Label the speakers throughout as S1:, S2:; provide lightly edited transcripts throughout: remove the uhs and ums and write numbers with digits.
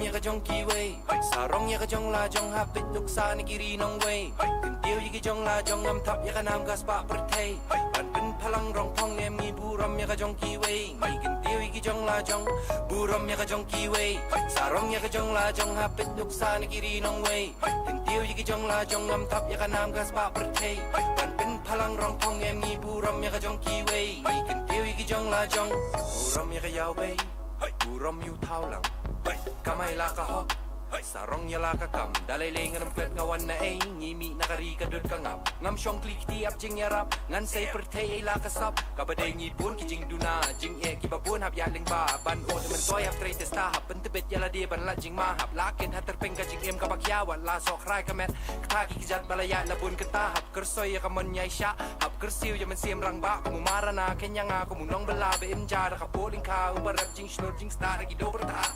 S1: ya ka jong ki wei sarong ya ka jong la jong hapit luk sa ni kiri nong wei kan tiêu ya ka jong la jong am thap ya ka nam gas pa per thei ban pin phalang rong thong em ngi buram ya ka jong ki wei mai kan tiêu ya ka jong la jong buram ya ka jong ki wei sarong ya ka jong la jong hapit luk sa ni kiri nong wei kan tiêu ya ka jong la jong am thap ya ka nam gas pa per thei ban pin phalang rong thong em ngi buram ya ka jong ki wei mai kan tiêu ya ka jong la jong buram ya ka yau wei buram yu thao lang kamay la ka hok sarong ya la ka kam dalay lay ngam pet ngawan na ay ngimi nakari ka dut ka ngam syong klik ti ap jing yarap ngan say pertay ay la ka sap kabaday ngipon ki jing duna jing e ki babun hap yaling ba ban o man toy hap tray testa hap pentebet yala de ban la jing ma hap lakin hater peng ka jing em ka bakyawa la sok rai ka met kaki ki jat balaya la bun kenta hap kersoy ka man nyai sha hap kersiu ya man siem rang ba kumu marana kenya nga kumu nong bela be im jar ka poling ka ubarap jing snor jing star ki do berta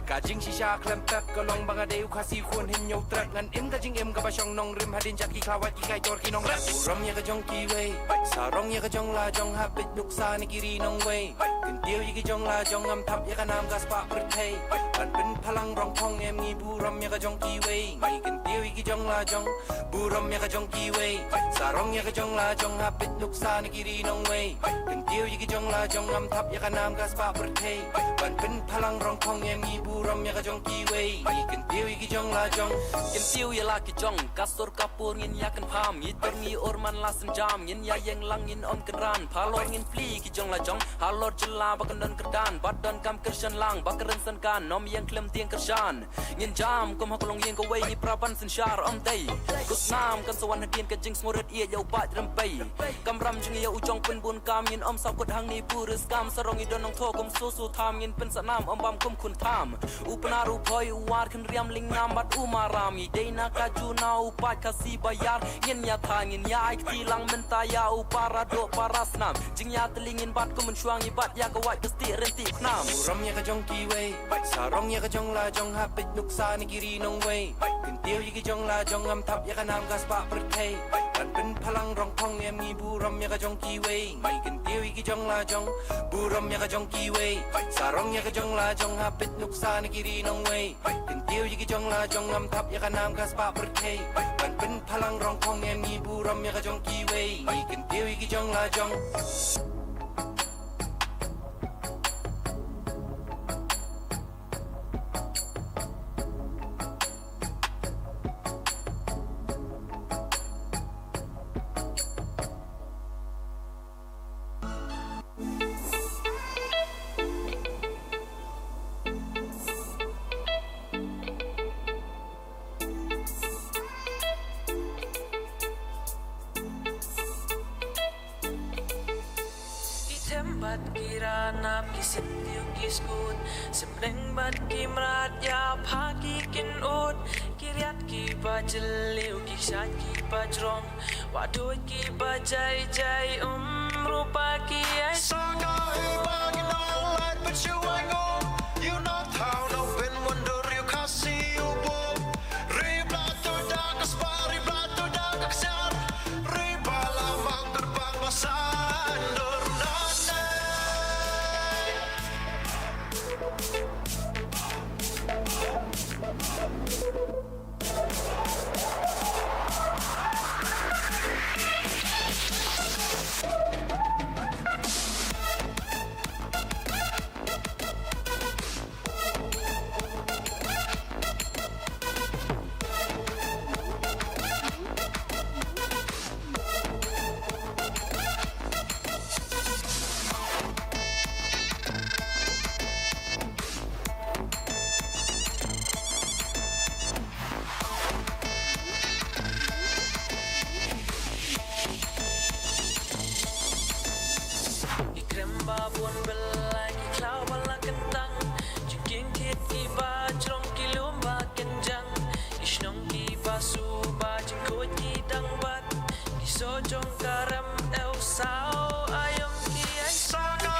S1: ka jing shisha klem pep ka long banga de ukasi khun hin nyau trak ngan im ka jing em ka ba shong nong rim hadin jat ki khawat ki kai tor ki nong rap ram ya ka jong ki wei sarong ya ka jong la jong hapit luk sa ni kiri nong wei kan tiêu ya ka jong la jong am thap ya ka nam gas pa per thei ban pin phalang rong thong em ngi buram ya ka jong ki wei mai kan tiêu ya ka jong la jong buram ya ka jong ki wei sarong ya ka jong la jong hapit luk sa ni kiri nong wei kan tiêu ya ka jong la jong am thap ya ka nam gas pa per thei ban pin phalang rong thong em ngi buram ya ka jong ki wei mai kan tiêu ya ka jong la jong
S2: kan tiêu ya la ki jong kasur kapur ngin ya kan pham yitor ngi orman la sen jam ngin ya yang lang ngin om kan ran phalor ngin pli ki jong la jong halor jela ba kan don kerdan badan kam kersan lang ba keren san kan nom yang klem tiang kersan ngin jam kom hak long yang ko wei ni praban sen shar om dei kus nam kan sawan hadin ka jing smoret ia yau ba trempei kam ram jing ya ujong pen bun kam ngin om sa kut hang ni purus kam sarong i don nong tho kom su su tham ngin pen sa nam om bam kum kun tham upnaru boy war kan riam ling nam bat umaram i deina ka juna upat kasi bayar ngin ya tha ngin ya ai ti lang menta ya upara do parasnam jing ya telingin bat ko men shuang i bat ya ka wat kesti renti nam
S1: ram ya ka jong ki wei sarong ya ka jong la jong hapit luk sa ni kiri nong wei kan tiêu ya ka jong la jong am thap ya ka nam gas pa per thei ban pin phalang rong thong em ngi buram ya ka jong ki wei mai kan tiêu ya ka jong la jong buram ya ka jong ki wei sarong ya ka jong la jong hapit luk sa ni kiri nong wei kan tiêu ya ka jong la jong am thap ya ka nam gas pa per thei ban pin phalang rong thong em ngi buram ya ka jong ki wei mai kan tiêu ya ka jong la jong
S3: Bat kiranap kisit tiu kiskut semleng bat kimrat ya pagi kin ut kiriat ki bajeliu ki sat ki bajrong waduh ki bajai jai rupa ki ai
S4: Sanga bagi no light but you ain't on you not how no been wonder you can't see you boom ribla to dark spari bla to dark aksar ribala mang terbang basandor
S3: Babun belai ki klau bala kentang Jengking kit ki bajrong ki lumba kenjang Ishnong ki basu bajing kot ki dangbat Ki sojong karam el sao ayam ki ay
S4: Sanga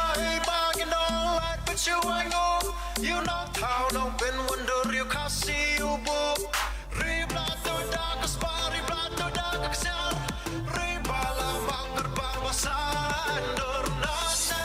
S4: bagi no light but you ain't on you not how no been wonder you can't see you boom ribla to dark spari bla to dark aksar ribala mang terbang basandor nane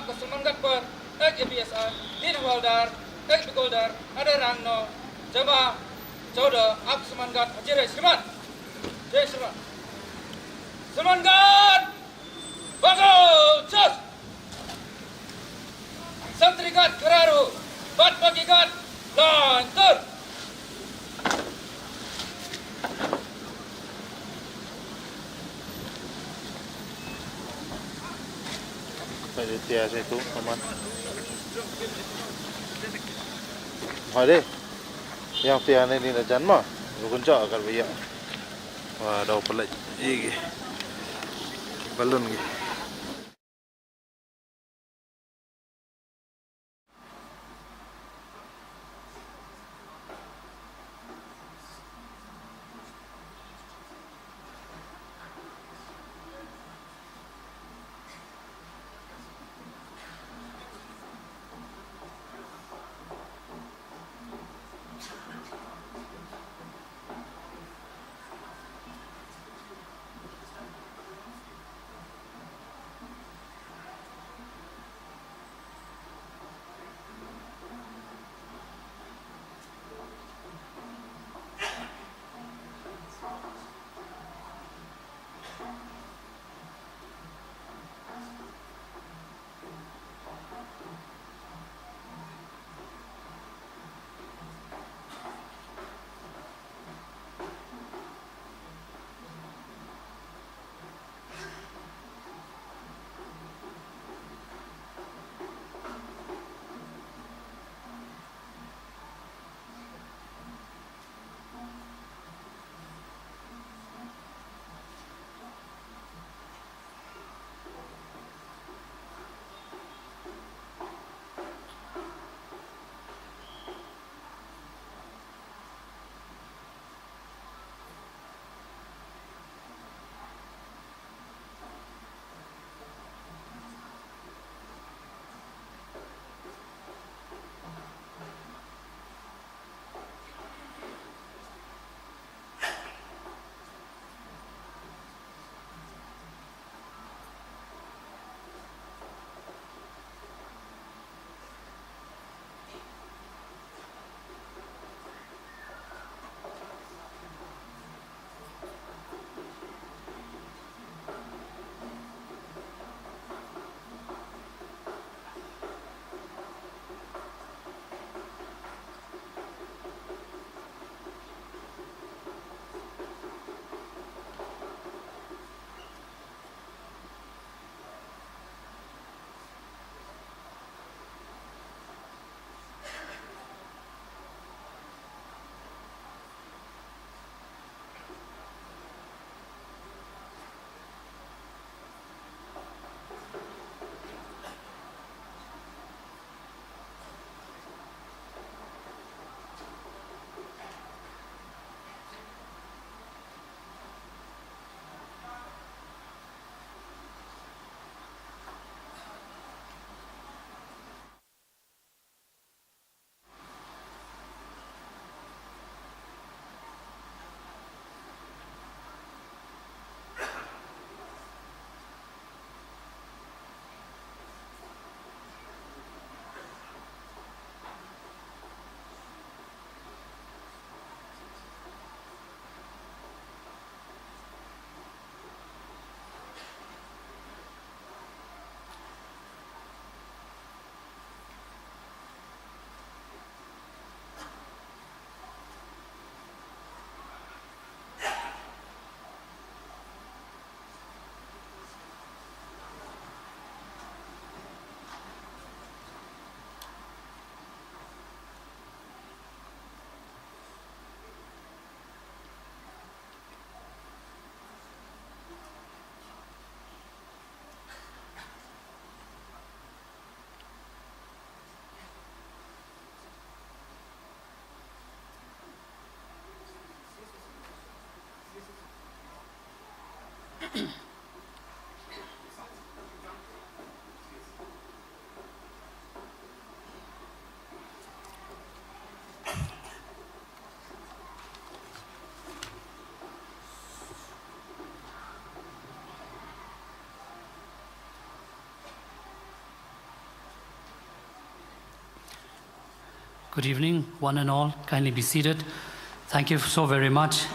S5: kesemangat per ek EPSR din waldar ek begoldar ada rangno coba coba ak semangat jere semangat jere semangat bagus cus santrikat keraru bat bagikat lantur
S6: Phải tia sẽ tú không ăn hỏi đi yang tia này đi là chắn mà rồi con chợ cả bây giờ và đầu phần lệnh gì balloon gì
S7: Good evening, one and all. Kindly be seated. Thank you so very much.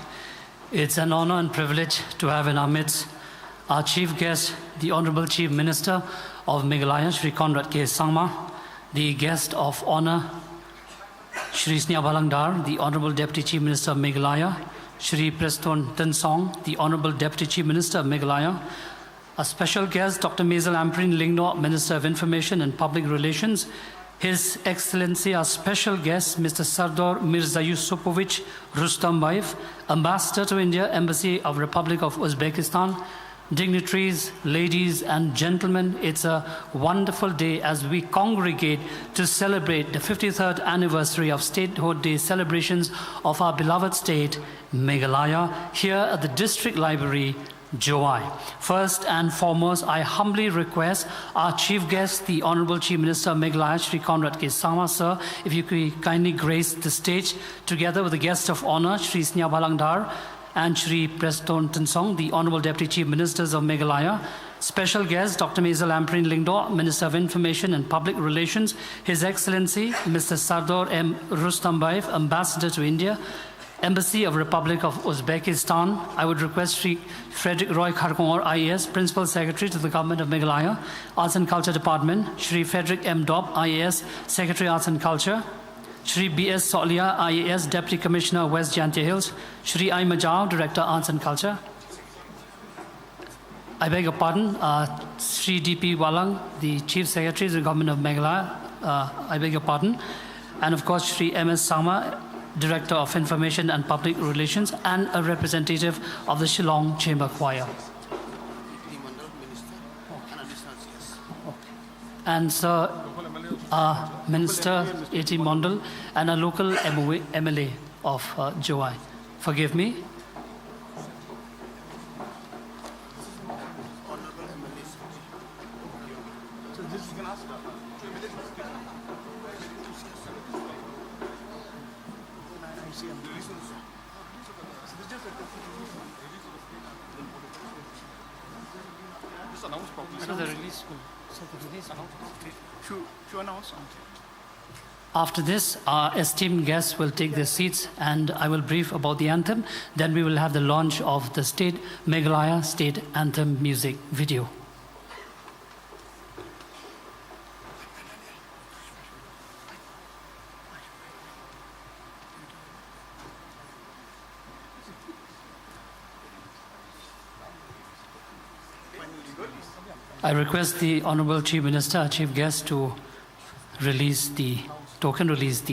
S7: It's an honor and privilege to have in our midst our chief guest, the Honorable Chief Minister of Meghalaya, Shri Conrad K. Sangma, the guest of honor, Shri Snya Balangdar, the Honorable Deputy Chief Minister of Meghalaya, Shri Preston Tensong, the Honorable Deputy Chief Minister of Meghalaya, a special guest, Dr. Mezel Amprin Lingno, Minister of Information and Public Relations, His Excellency, our special guest, Mr. Sardar Mirza Yusupovich Rustambayev, Ambassador to India, Embassy of Republic of Uzbekistan, dignitaries, ladies and gentlemen, it's a wonderful day as we congregate to celebrate the 53rd anniversary of Statehood Day celebrations of our beloved state, Meghalaya, here at the District Library, Joy. First and foremost, I humbly request our chief guest, the Honorable Chief Minister of Meghalaya, Shri Conrad K. Sangma, sir, if you could kindly grace the stage together with the guest of honor, Shri Snya Balangdar, and Shri Preston Tensong, the Honorable Deputy Chief Ministers of Meghalaya. Special guest, Dr. Mezel Amprin Lingdo, Minister of Information and Public Relations. His Excellency, Mr. Sardar M. Rustambayev, Ambassador to India, Embassy of Republic of Uzbekistan. I would request Shri Frederick Roy Kharkongor, IAS, Principal Secretary to the Government of Meghalaya, Arts and Culture Department, Shri Frederick M. Dobb, IAS, Secretary Arts and Culture, Shri B.S. Solia, IAS, Deputy Commissioner, West Jantia Hills, Shri I. Majao, Director, Arts and Culture. I beg your pardon, Shri D.P. Walang, the Chief Secretary of the Government of Meghalaya, I beg your pardon, and of course Shri M.S. Sama, Director of Information and Public Relations, and a representative of the Shillong Chamber Choir. And Sir, Minister A.T. Mondal, and a local MLA of Joy. Forgive me. After this, our esteemed guests will take their seats and I will brief about the anthem. Then we will have the launch of the Meghalaya State Anthem music video. I request the Honorable Chief Minister, our Chief Guest, to release the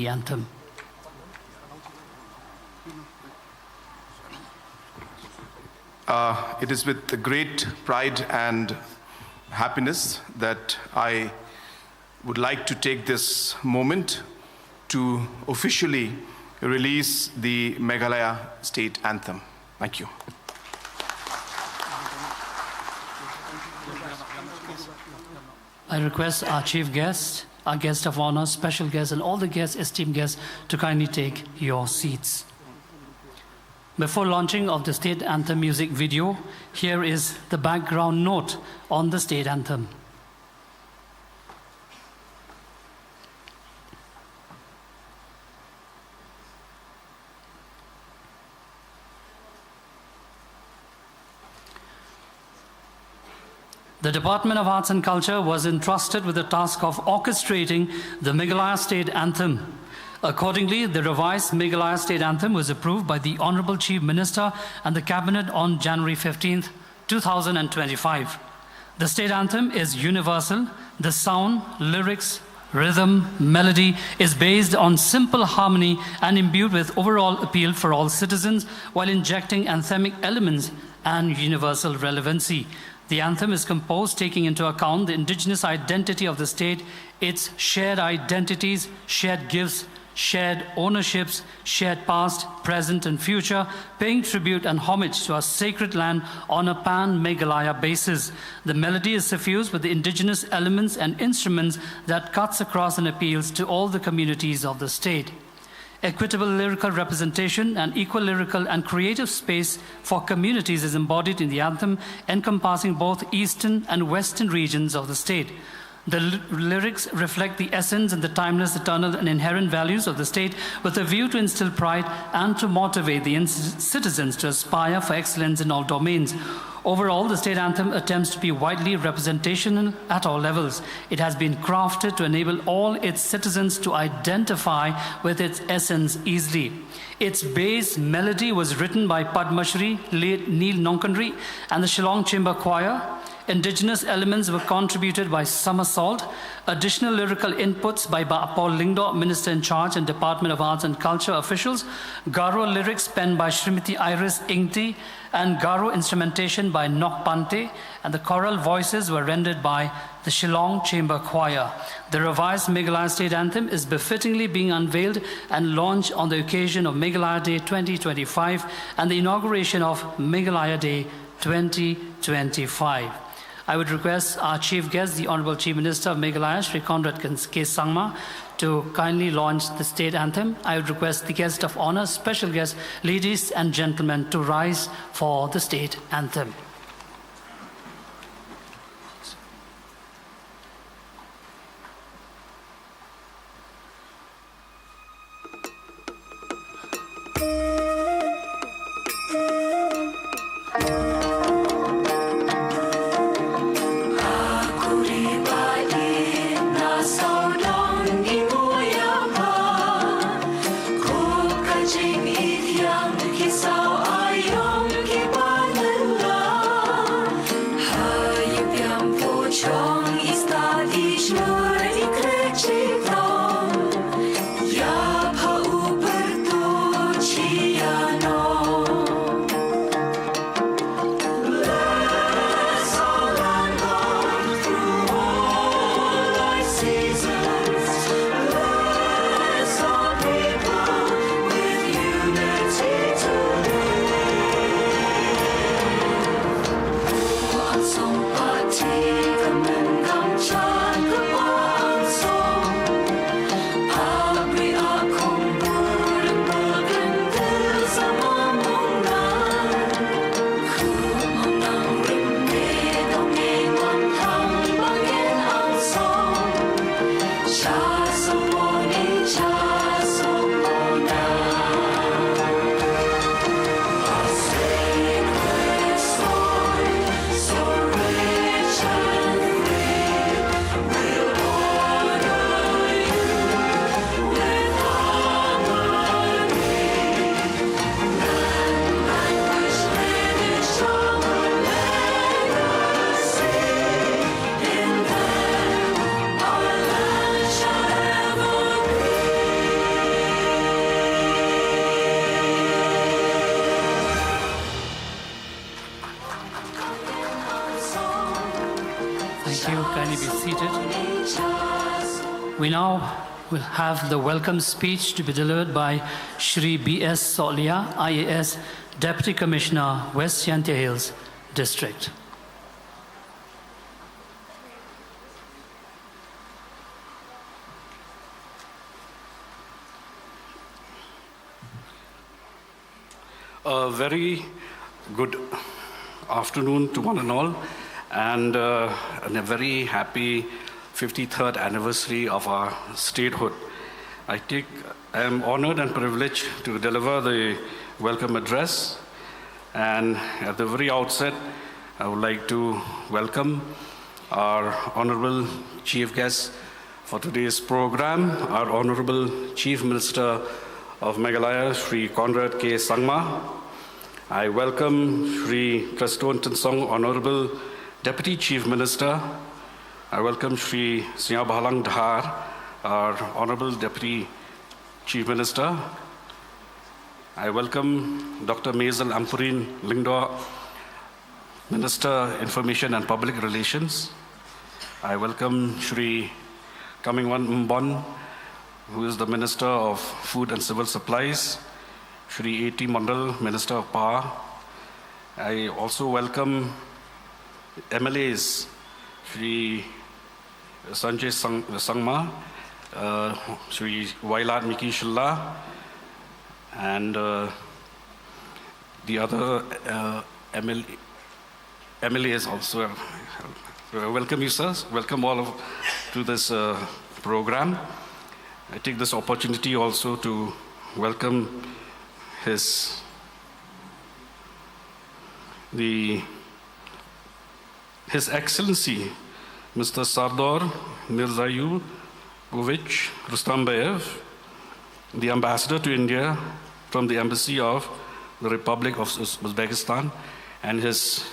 S7: anthem.
S8: It is with great pride and happiness that I would like to take this moment to officially release the Meghalaya State Anthem. Thank you.
S7: I request our chief guest, our guest of honor, special guests, and all the guests, esteemed guests, to kindly take your seats. Before launching of the state anthem music video, here is the background note on the state anthem. The Department of Arts and Culture was entrusted with the task of orchestrating the Meghalaya State Anthem. Accordingly, the revised Meghalaya State Anthem was approved by the Honorable Chief Minister and the Cabinet on January 15, 2025. The State Anthem is universal. The sound, lyrics, rhythm, melody is based on simple harmony and imbued with overall appeal for all citizens while injecting anthemic elements and universal relevancy. The anthem is composed taking into account the indigenous identity of the state, its shared identities, shared gifts, shared ownerships, shared past, present, and future, paying tribute and homage to our sacred land on a pan-Meghalaya basis. The melody is suffused with the indigenous elements and instruments that cuts across and appeals to all the communities of the state. Equitable lyrical representation and equal lyrical and creative space for communities is embodied in the anthem, encompassing both eastern and western regions of the state. The lyrics reflect the essence and the timeless, eternal, and inherent values of the state with a view to instill pride and to motivate the citizens to aspire for excellence in all domains. Overall, the state anthem attempts to be widely representational at all levels. It has been crafted to enable all its citizens to identify with its essence easily. Its base melody was written by Padma Shri Neil Nonkanri and the Shillong Chamber Choir. Indigenous elements were contributed by Somersault. Additional lyrical inputs by Paul Lingdo, Minister in Charge and Department of Arts and Culture officials. Garo lyrics penned by Srimati Iris Ingti and Garo instrumentation by Nok Pante, and the choral voices were rendered by the Shillong Chamber Choir. The revised Meghalaya State Anthem is befittingly being unveiled and launched on the occasion of Meghalaya Day 2025 and the inauguration of Meghalaya Day 2025. I would request our Chief Guest, the Honorable Chief Minister of Meghalaya, Sri Conrad K. Sangma, to kindly launch the State Anthem. I would request the guest of honor, special guests, ladies and gentlemen, to rise for the State Anthem. We now will have the welcome speech to be delivered by Shri B.S. Solia, IAS, Deputy Commissioner, West Yantia Hills District.
S9: A very good afternoon to one and all, and a very happy 53rd anniversary of our statehood. I am honored and privileged to deliver the welcome address, and at the very outset, I would like to welcome our Honorable Chief Guest for today's program, our Honorable Chief Minister of Meghalaya, Sri Conrad K. Sangma. I welcome Sri Preston Tinsong, Honorable Deputy Chief Minister. I welcome Sri Snya Bhalang Dhar, our Honorable Deputy Chief Minister. I welcome Dr. Maisel Ampurin Lingdo, Minister, Information and Public Relations. I welcome Sri Kamingwan Mbon, who is the Minister of Food and Civil Supplies, Sri A.T. Mandal, Minister of Power. I also welcome MLAs, Sri Sanjay Sangma, Sri Wailat Miki Shilla, and the other MLAs also. welcome you, sirs. Welcome all of to this program. I take this opportunity also to welcome His Excellency, Mr. Sardar Mirzayevich Rustambayev, the Ambassador to India from the Embassy of the Republic of Uzbekistan, and his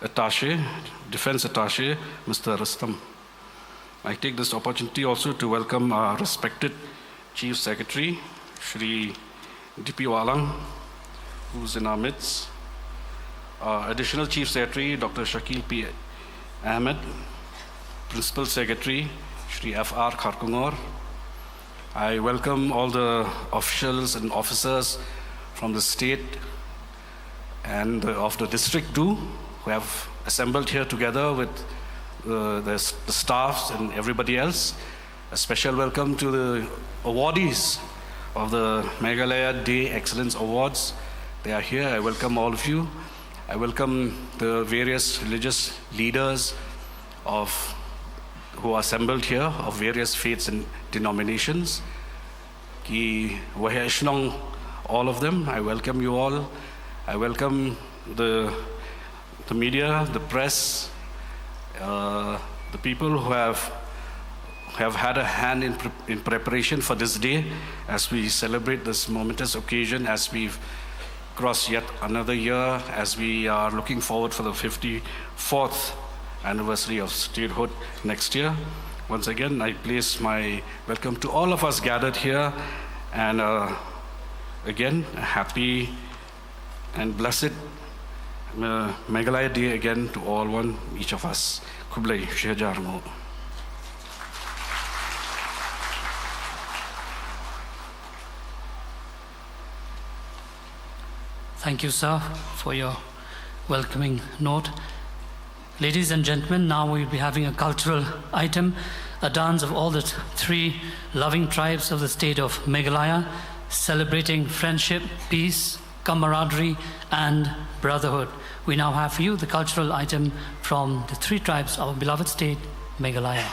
S9: Attaché, Defense Attaché, Mr. Rustam. I take this opportunity also to welcome our respected Chief Secretary, Shri D.P. Walang, who's in our midst, Additional Chief Secretary, Dr. Shakil P. Ahmed, Principal Secretary, Shri F.R. Kharkungor. I welcome all the officials and officers from the state and of the district too, who have assembled here together with the staffs and everybody else. A special welcome to the awardees of the Meghalaya Day Excellence Awards. They are here. I welcome all of you. I welcome the various religious leaders who are assembled here of various faiths and denominations. All of them. I welcome you all. I welcome the media, the press, the people who have had a hand in preparation for this day as we celebrate this momentous occasion, as we've crossed yet another year, as we are looking forward for the 54th anniversary of statehood next year. Once again, I place my welcome to all of us gathered here, and again, a happy and blessed Meghalaya Day again to each of us. Kublai Shejarmo.
S7: Thank you, sir, for your welcoming note. Ladies and gentlemen, now we'll be having a cultural item, a dance of all the three loving tribes of the state of Meghalaya, celebrating friendship, peace, camaraderie, and brotherhood. We now have for you the cultural item from the three tribes of our beloved state, Meghalaya.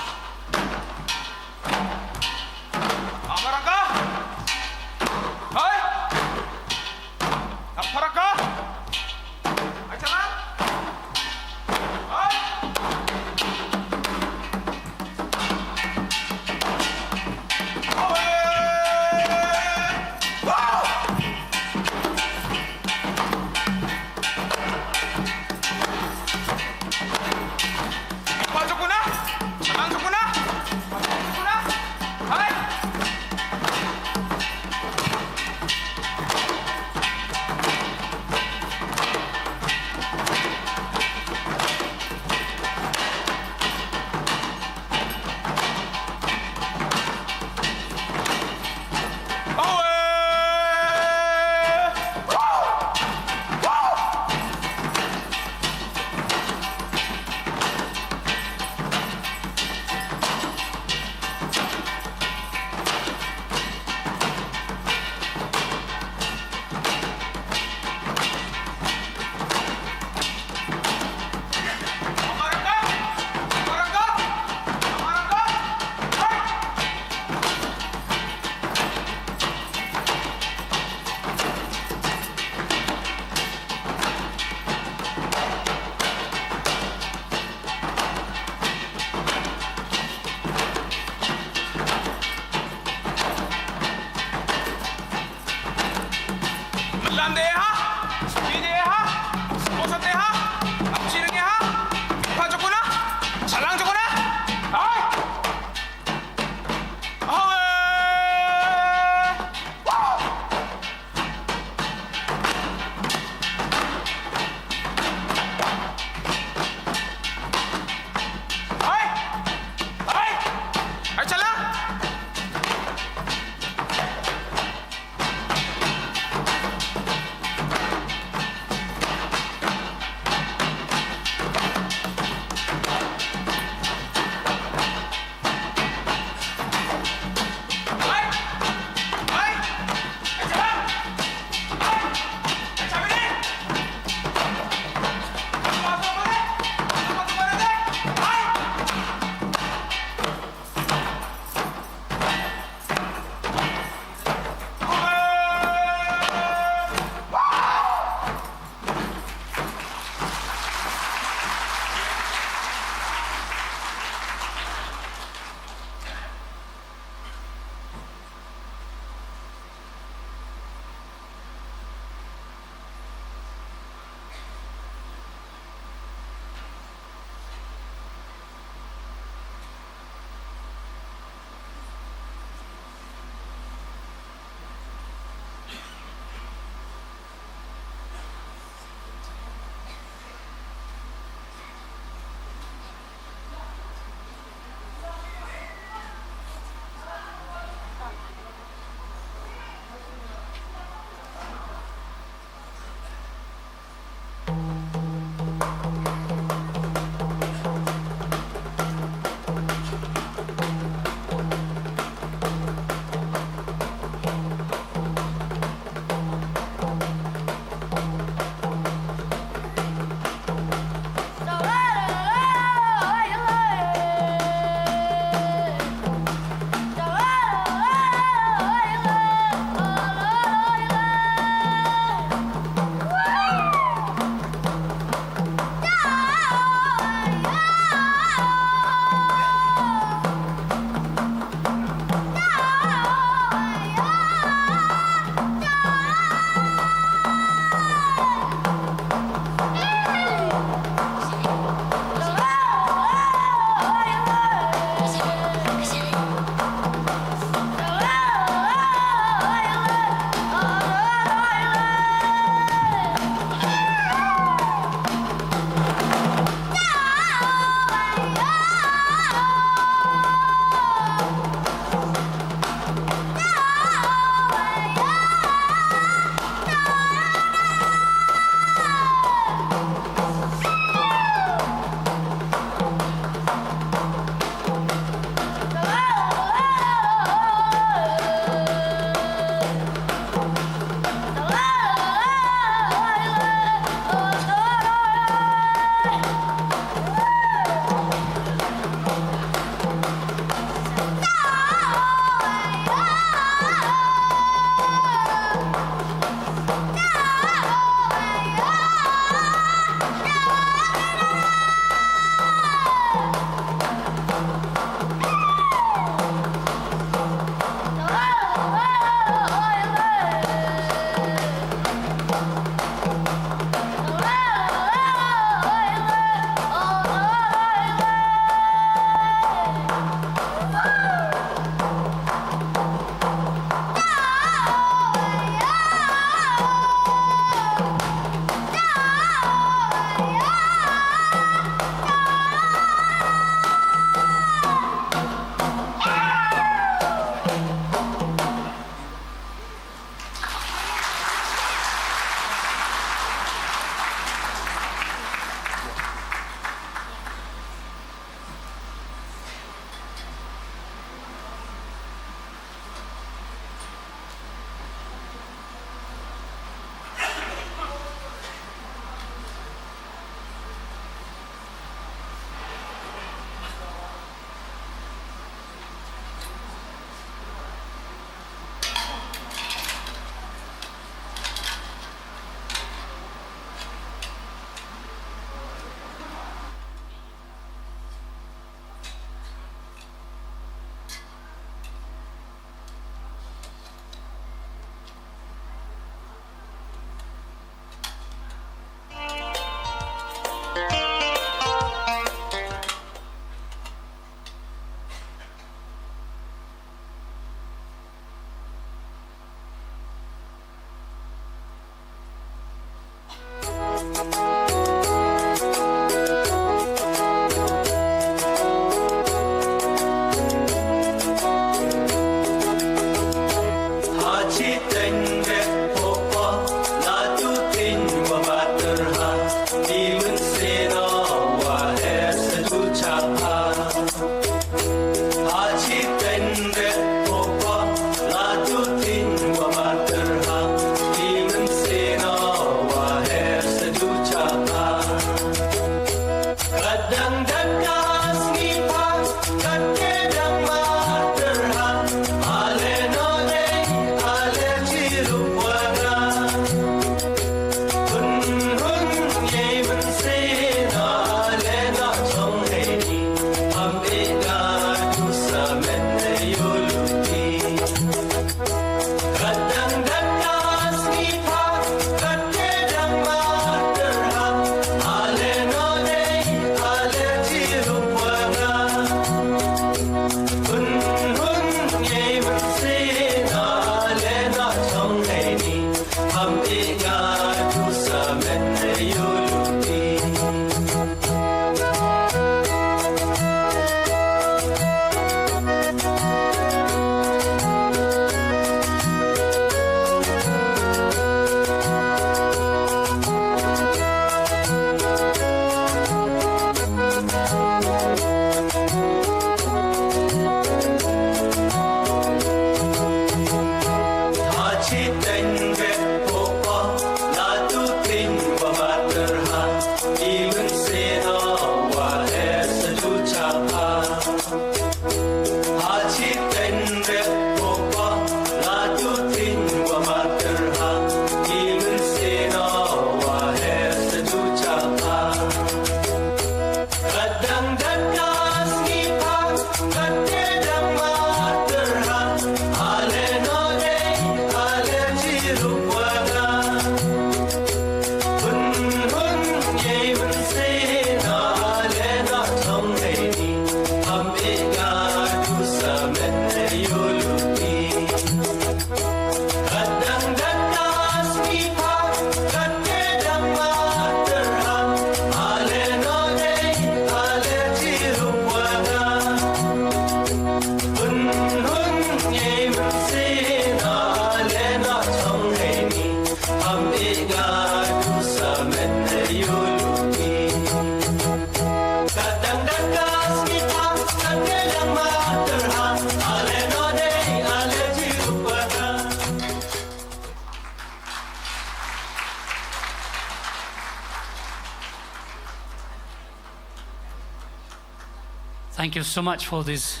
S7: Thank you so much for this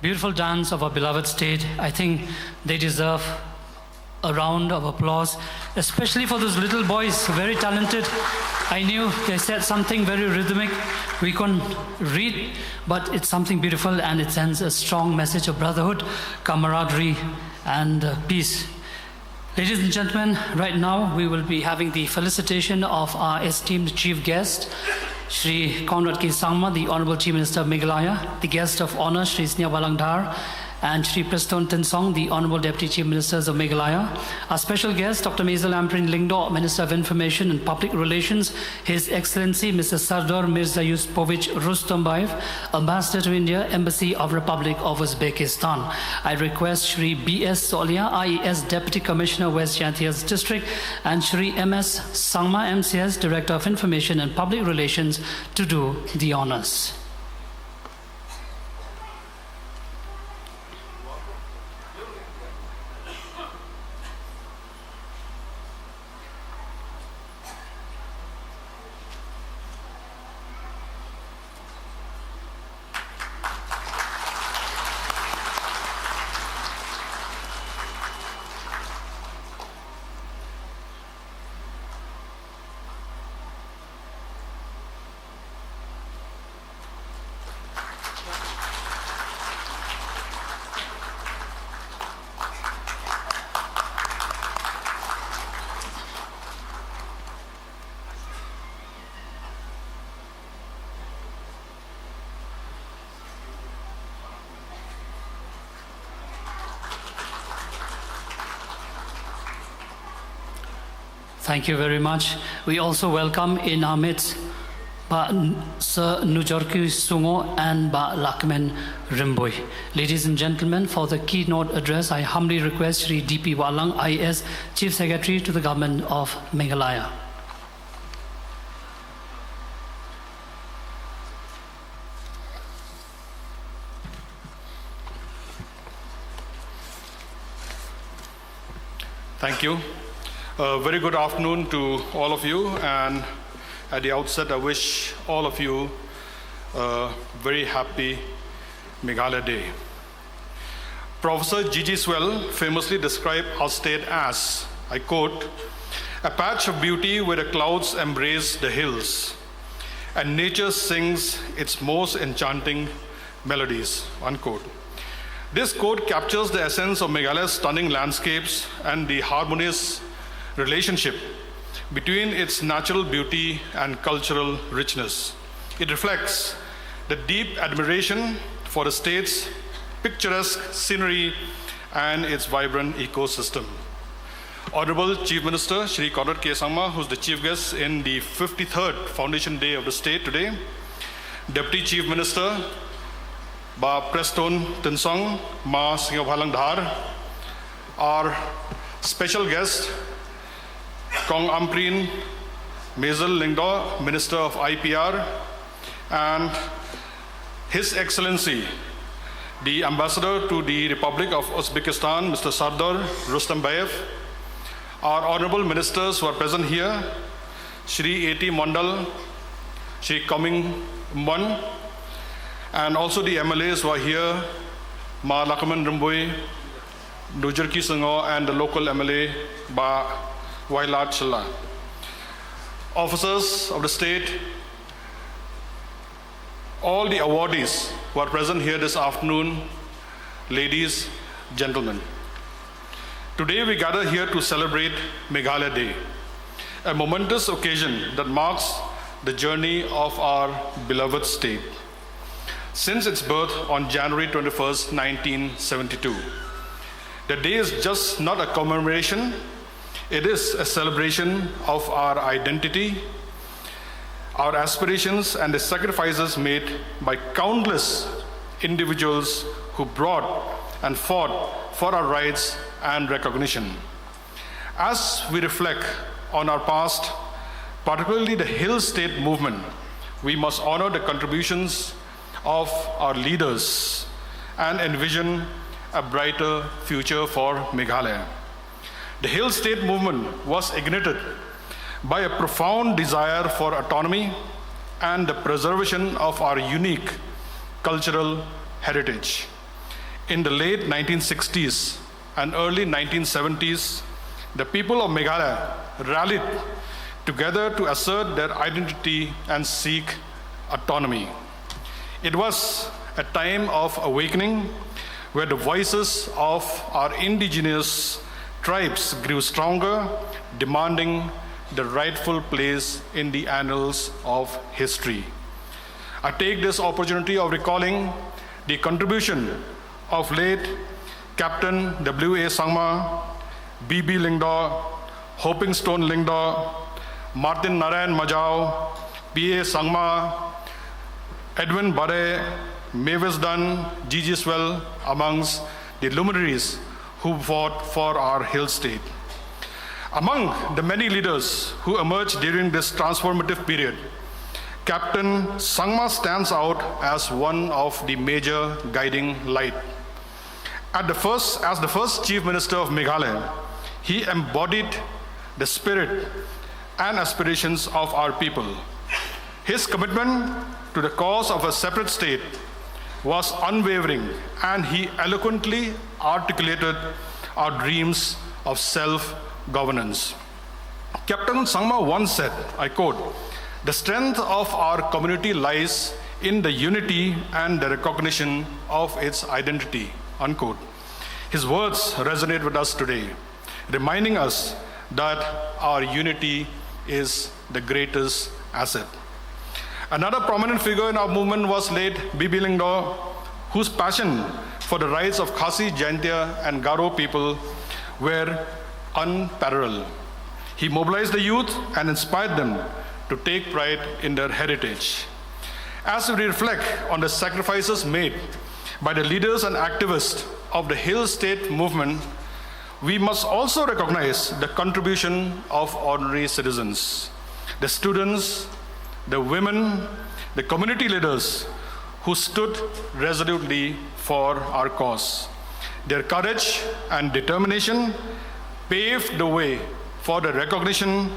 S7: beautiful dance of our beloved state. I think they deserve a round of applause, especially for those little boys, very talented. I knew they said something very rhythmic. We couldn't read, but it's something beautiful, and it sends a strong message of brotherhood, camaraderie, and peace. Ladies and gentlemen, right now we will be having the felicitation of our esteemed chief guest, Shri Conrad K. Sangma, the Honorable Chief Minister of Meghalaya, the guest of honor, Shri Sneha Walangdar, and Shri Preston Tensong, the Honorable Deputy Chief Ministers of Meghalaya. Our special guest, Dr. Maisel Amprin Lingdo, Minister of Information and Public Relations, His Excellency Mr. Sardar Mirza Yusupovich Rustombayev, Ambassador to India, Embassy of Republic of Uzbekistan. I request Shri B.S. Solia, IES Deputy Commissioner, West Jatias District, and Shri M.S. Sangma, MCS, Director of Information and Public Relations, to do the honors. Thank you very much. We also welcome in our midst Sir Nujorki Sungo and Lakmen Rimboy. Ladies and gentlemen, for the keynote address, I humbly request Shri D.P. Walang, IAS, Chief Secretary to the Government of Meghalaya.
S10: Thank you. Very good afternoon to all of you, and at the outset I wish all of you a very happy Meghalaya Day. Professor G.G. Swell famously described our state as, I quote, a patch of beauty where the clouds embrace the hills and nature sings its most enchanting melodies, unquote. This quote captures the essence of Meghalaya's stunning landscapes and the harmonious relationship between its natural beauty and cultural richness. It reflects the deep admiration for the state's picturesque scenery and its vibrant ecosystem. Honorable Chief Minister Shri Conrad K. Sangma, who's the chief guest in the 53rd Foundation Day of the state today. Deputy Chief Minister Ba Preston Tinsong Ma Singaphalang Dhar. Our special guest Kong Amprin Mezel Lingdo, Minister of IPR, and His Excellency the Ambassador to the Republic of Uzbekistan, Mr. Sardar Rustambayev. Our honorable ministers who are present here, Shri A.T. Mandal, Shri Kaming Mban, and also the MLAs who are here, Ma Lakaman Rumbui, Nujarki Sango, and the local MLA, Ba Wailat Challa. Officers of the state, all the awardees who are present here this afternoon, ladies, gentlemen. Today we gather here to celebrate Meghalaya Day, a momentous occasion that marks the journey of our beloved state since its birth on January 21st, 1972. The day is just not a commemoration, it is a celebration of our identity, our aspirations, and the sacrifices made by countless individuals who brought and fought for our rights and recognition. As we reflect on our past, particularly the Hill State movement, we must honor the contributions of our leaders and envision a brighter future for Meghalaya. The Hill State movement was ignited by a profound desire for autonomy and the preservation of our unique cultural heritage. In the late 1960s and early 1970s, the people of Meghalaya rallied together to assert their identity and seek autonomy. It was a time of awakening where the voices of our indigenous tribes grew stronger, demanding the rightful place in the annals of history. I take this opportunity of recalling the contribution of late Captain W.A. Sangma, B.B. Lingdo, Hoping Stone Lingdo, Martin Narayan Majau, P.A. Sangma, Edwin Bare, Mavis Dunn, Gigi Swell, amongst the luminaries who fought for our Hill State. Among the many leaders who emerged during this transformative period, Captain Sangma stands out as one of the major guiding light. As the first Chief Minister of Meghalaya, he embodied the spirit and aspirations of our people. His commitment to the cause of a separate state was unwavering, and he eloquently articulated our dreams of self-governance. Captain Sangma once said, I quote, "The strength of our community lies in the unity and the recognition of its identity," unquote. His words resonate with us today, reminding us that our unity is the greatest asset. Another prominent figure in our movement was late B.B. Lingdo, whose passion for the rights of Khasi, Jaintia, and Garo people were unparalleled. He mobilized the youth and inspired them to take pride in their heritage. As we reflect on the sacrifices made by the leaders and activists of the Hill State movement, we must also recognize the contribution of ordinary citizens, the students, the women, the community leaders who stood resolutely for our cause. Their courage and determination paved the way for the recognition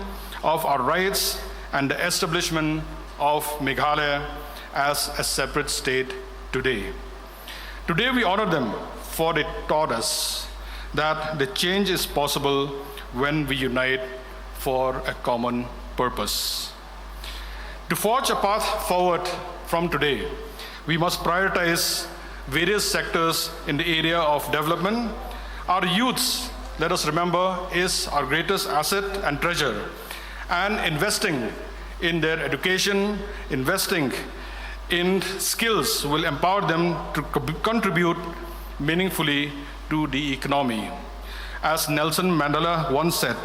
S10: of our rights and the establishment of Meghalaya as a separate state today. Today we honor them, for they taught us that the change is possible when we unite for a common purpose. To forge a path forward from today, we must prioritize various sectors in the area of development. Our youths, let us remember, is our greatest asset and treasure, and investing in their education, investing in skills will empower them to contribute meaningfully to the economy. As Nelson Mandela once said,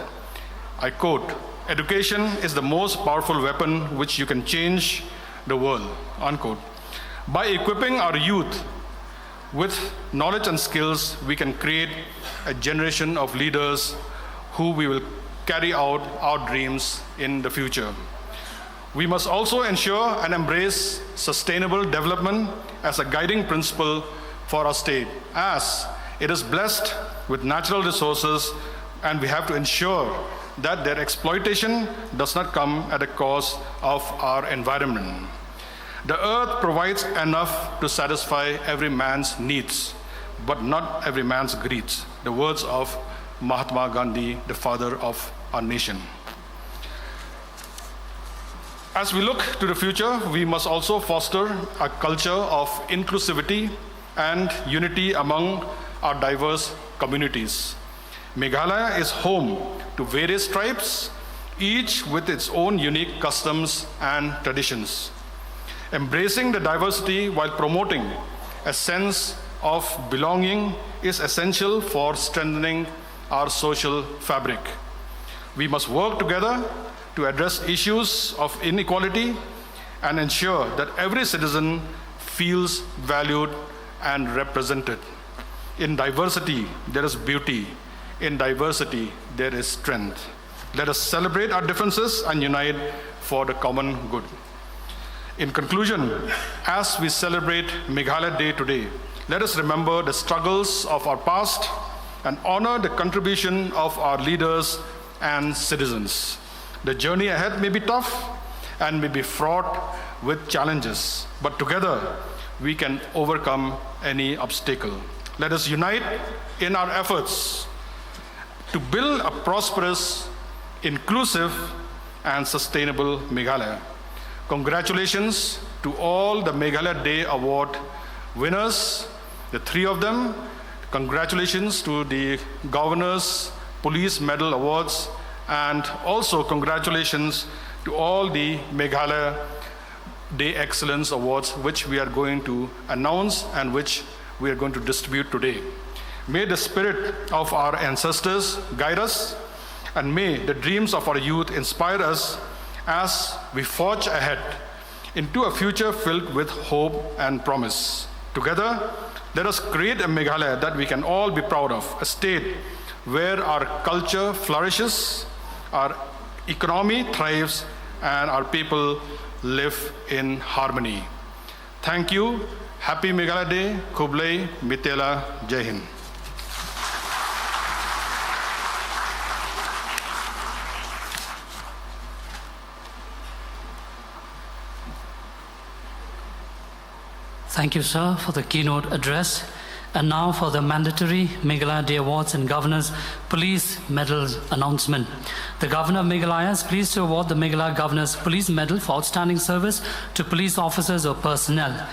S10: I quote, "Education is the most powerful weapon which you can change the world," unquote. By equipping our youth with knowledge and skills, we can create a generation of leaders who we will carry out our dreams in the future. We must also ensure and embrace sustainable development as a guiding principle for our state, as it is blessed with natural resources, and we have to ensure that their exploitation does not come at the cost of our environment. The earth provides enough to satisfy every man's needs, but not every man's greeds. The words of Mahatma Gandhi, the father of our nation. As we look to the future, we must also foster a culture of inclusivity and unity among our diverse communities. Meghalaya is home to various tribes, each with its own unique customs and traditions. Embracing the diversity while promoting a sense of belonging is essential for strengthening our social fabric. We must work together to address issues of inequality and ensure that every citizen feels valued and represented. In diversity, there is beauty. In diversity, there is strength. Let us celebrate our differences and unite for the common good. In conclusion, as we celebrate Meghalaya Day today, let us remember the struggles of our past and honor the contribution of our leaders and citizens. The journey ahead may be tough and may be fraught with challenges, but together we can overcome any obstacle. Let us unite in our efforts to build a prosperous, inclusive, and sustainable Meghalaya. Congratulations to all the Meghalaya Day Award winners, the 3 of them. Congratulations to the Governor's Police Medal Awards, and also congratulations to all the Meghalaya Day Excellence Awards, which we are going to announce and which we are going to distribute today. May the spirit of our ancestors guide us, and may the dreams of our youth inspire us as we forge ahead into a future filled with hope and promise. Together, let us create a Meghalaya that we can all be proud of, a state where our culture flourishes, our economy thrives, and our people live in harmony. Thank you. Happy Meghalaya Day. Kublai Mitela. Jai Hind.
S7: Thank you, sir, for the keynote address. And now for the mandatory Meghalaya Day Awards and Governor's Police Medals announcement. The Governor of Meghalaya is pleased to award the Meghalaya Governor's Police Medal for outstanding service to police officers or personnel.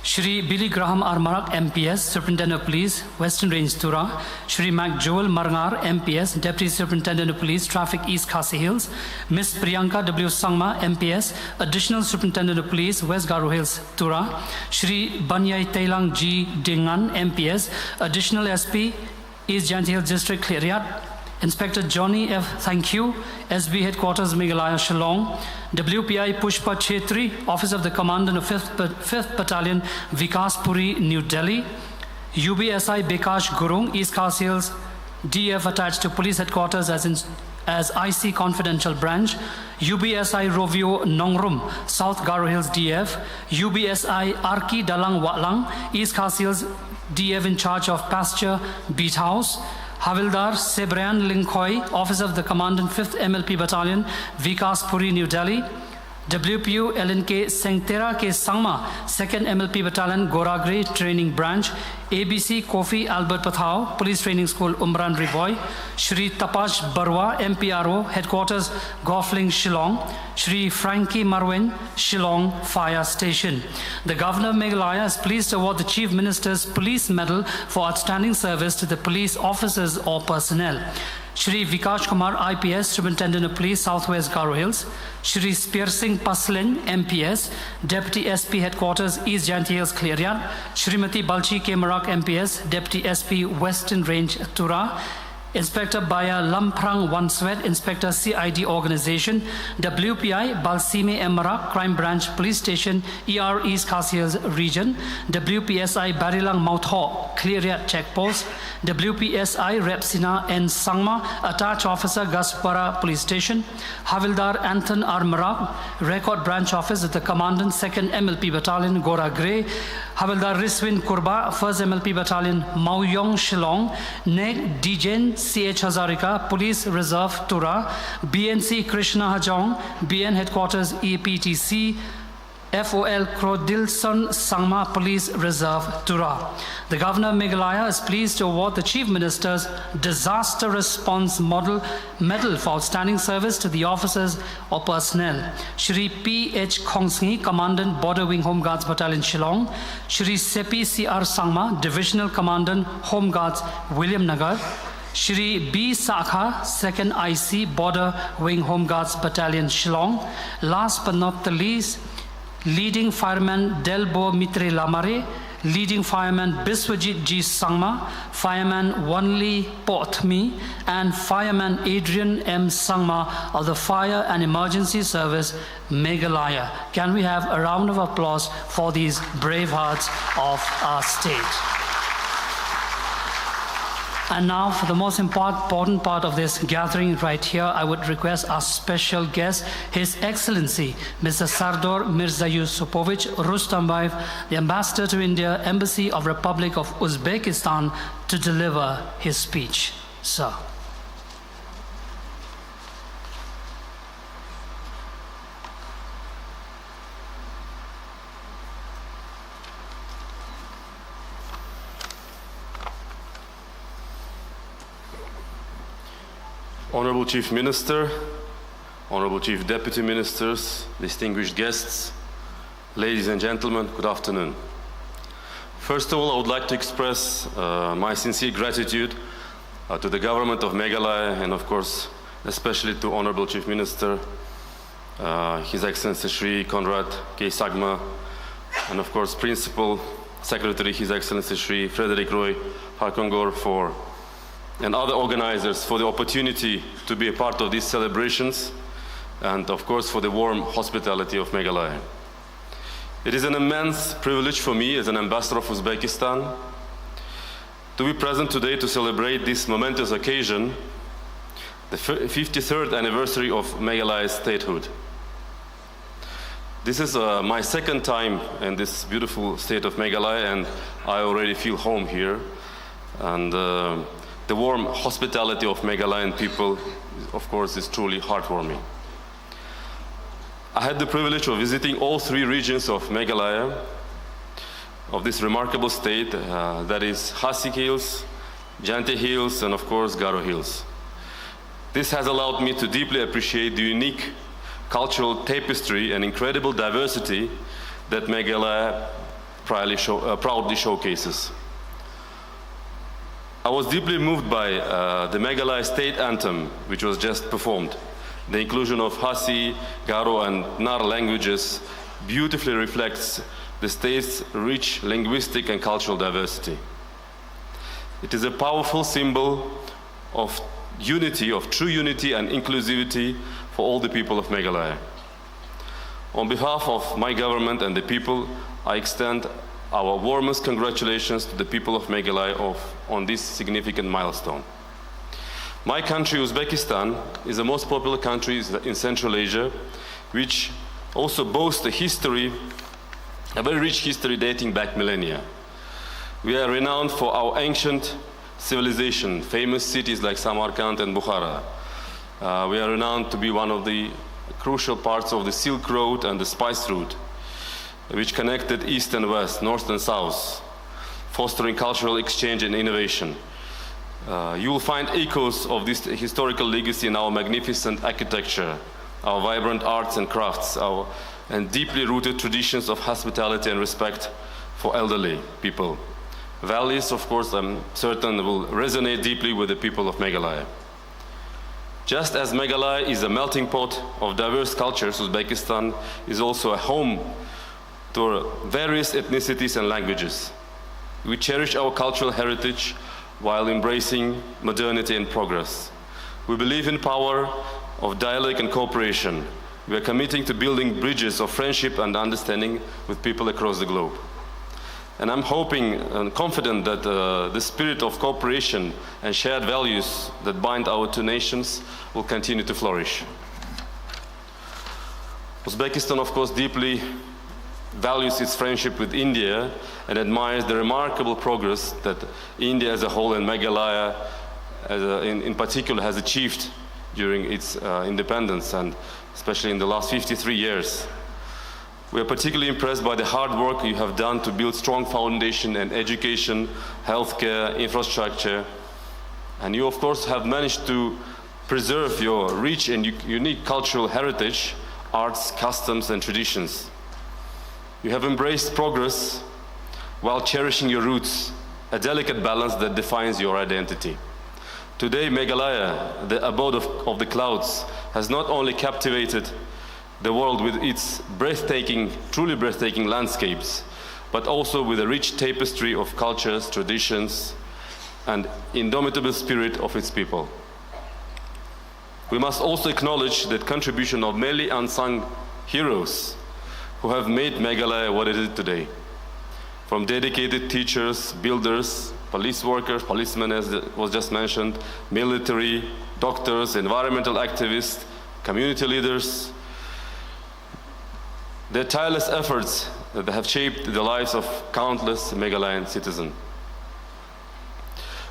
S7: Shri Billy Graham Armarak, MPS, Superintendent of Police, Western Range, Tura. Shri Mac Joel Marngar, MPS, Deputy Superintendent of Police, Traffic, East Khasi Hills. Ms. Priyanka W. Sangma, MPS, Additional Superintendent of Police, West Garo Hills, Tura. Shri Banyai Tailang G. Dingan, MPS, Additional SP, East Jhansi Hills District, Kliriat. Inspector Johnny F. Thank you, SB Headquarters, Meghalaya, Shillong. WPI Pushpa Chetri, Office of the Commandant of 5th Battalion, Vikas Puri, New Delhi. UBSI Bekash Gurung, East Khasi Hills, DF attached to Police Headquarters as IC Confidential Branch. UBSI Rovio Nongrum, South Garo Hills DF. UBSI Arki Dalang Watlang, East Khasi Hills DF in charge of Pasture Beat House. Havildar Sebrian Linkhoi, Officer of the Commandant 5th MLP Battalion, Vikas Puri, New Delhi. WPU LNK Sengtera Ke Sangma, 2nd MLP Battalion, Goragre Training Branch. ABC Kofi Albert Pathao, Police Training School, Umran Riboy. Shri Tapash Barwa, MPRO, Headquarters, Gofling, Shillong. Shri Frankie Marwin, Shillong Fire Station. The Governor of Meghalaya is pleased to award the Chief Minister's Police Medal for outstanding service to the police officers or personnel. Shri Vikash Kumar, IPS, Superintendent of Police, Southwest Garo Hills. Shri Spear Singh Paslin, MPS, Deputy SP Headquarters, East Jhansi Hills, Kliriat. Shrimati Balchi K. Marak, MPS, Deputy SP, Western Range, Tura. Inspector Baya Lamprang Wanswet, Inspector CID Organization, WPI Balsime Emara, Crime Branch Police Station, ER East Khasias Region, WPSI Barilang Mautho, Cleariat Checkpost, WPSI Repsina and Sangma, Attached Officer Gaspara Police Station, Havildar Anthem Armarab, Record Branch Office at the Commandant 2nd MLP Battalion, Gora Grey, Havildar Riswin Kurba, 1st MLP Battalion, Mauyong Shillong, Neg Dijen, CH Hazarika, Police Reserve Tura, BNC Krishna Hajong, BN Headquarters EPTC, FOL Krodilson Sangma Police Reserve Tura. The Governor of Meghalaya is pleased to award the Chief Minister's Disaster Response Medal for Outstanding Service to the officers or personnel. Shri P.H. Khongsngi, Commandant Border Wing Home Guards Battalion Shillong. Shri Sepi C.R. Sangma, Divisional Commandant Home Guards William Nagar. Shri B. Sakha, 2nd IC Border Wing Home Guards Battalion Shillong. Last but not the least, Leading Fireman Delbo Mitre Lamare, Leading Fireman Biswajit G. Sangma, Fireman Wanli Potmi, and Fireman Adrian M. Sangma of the Fire and Emergency Service, Meghalaya. Can we have a round of applause for these brave hearts of our state? And now, for the most important part of this gathering right here, I would request our special guest, His Excellency, Mr. Sardor Mirza Yusupovich Rustambayev, the Ambassador to India, Embassy of Republic of Uzbekistan, to deliver his speech. Sir.
S11: Honorable Chief Minister, Honorable Chief Deputy Ministers, distinguished guests, ladies and gentlemen, good afternoon. First of all, I would like to express my sincere gratitude to the government of Meghalaya and, of course, especially to Honorable Chief Minister, His Excellency Shri Conrad K. Sagma, and, of course, Principal Secretary, His Excellency Shri Frederick Roy Harkongor, and other organizers for the opportunity to be a part of these celebrations, and of course for the warm hospitality of Meghalaya. It is an immense privilege for me as an ambassador of Uzbekistan to be present today to celebrate this momentous occasion, the 53rd anniversary of Meghalaya's statehood. This is my second time in this beautiful state of Meghalaya, and I already feel home here. And the warm hospitality of Meghalayan people, of course, is truly heartwarming. I had the privilege of visiting all three regions of Meghalaya, of this remarkable state, that is Khasi Hills, Jante Hills, and of course Garo Hills. This has allowed me to deeply appreciate the unique cultural tapestry and incredible diversity that Meghalaya proudly showcases. I was deeply moved by the Meghalaya state anthem, which was just performed. The inclusion of Khasi, Garo, and Nar languages beautifully reflects the state's rich linguistic and cultural diversity. It is a powerful symbol of unity, of true unity and inclusivity for all the people of Meghalaya. On behalf of my government and the people, I extend our warmest congratulations to the people of Meghalaya on this significant milestone. My country, Uzbekistan, is the most popular country in Central Asia, which also boasts a very rich history dating back millennia. We are renowned for our ancient civilization, famous cities like Samarkand and Bukhara. We are renowned to be one of the crucial parts of the Silk Road and the Spice Route, which connected East and West, North and South, fostering cultural exchange and innovation. You will find echoes of this historical legacy in our magnificent architecture, our vibrant arts and crafts, and deeply rooted traditions of hospitality and respect for elderly people. Values, of course, I'm certain will resonate deeply with the people of Meghalaya. Just as Meghalaya is a melting pot of diverse cultures, Uzbekistan is also a home to various ethnicities and languages. We cherish our cultural heritage, while embracing modernity and progress. We believe in power of dialogue and cooperation. We are committing to building bridges of friendship and understanding with people across the globe. And I'm hoping and confident that the spirit of cooperation and shared values that bind our two nations will continue to flourish. Uzbekistan, of course, deeply values its friendship with India and admires the remarkable progress that India as a whole and Meghalaya in particular has achieved during its independence, and especially in the last 53 years. We are particularly impressed by the hard work you have done to build strong foundation in education, healthcare, infrastructure, and you of course have managed to preserve your rich and unique cultural heritage, arts, customs and traditions. You have embraced progress while cherishing your roots, a delicate balance that defines your identity. Today, Meghalaya, the abode of the clouds, has not only captivated the world with its breathtaking, truly breathtaking landscapes, but also with a rich tapestry of cultures, traditions, and indomitable spirit of its people. We must also acknowledge the contribution of many unsung heroes who have made Meghalaya what it is today. From dedicated teachers, builders, police workers, policemen as was just mentioned, military, doctors, environmental activists, community leaders. Their tireless efforts that have shaped the lives of countless Meghalayan citizens.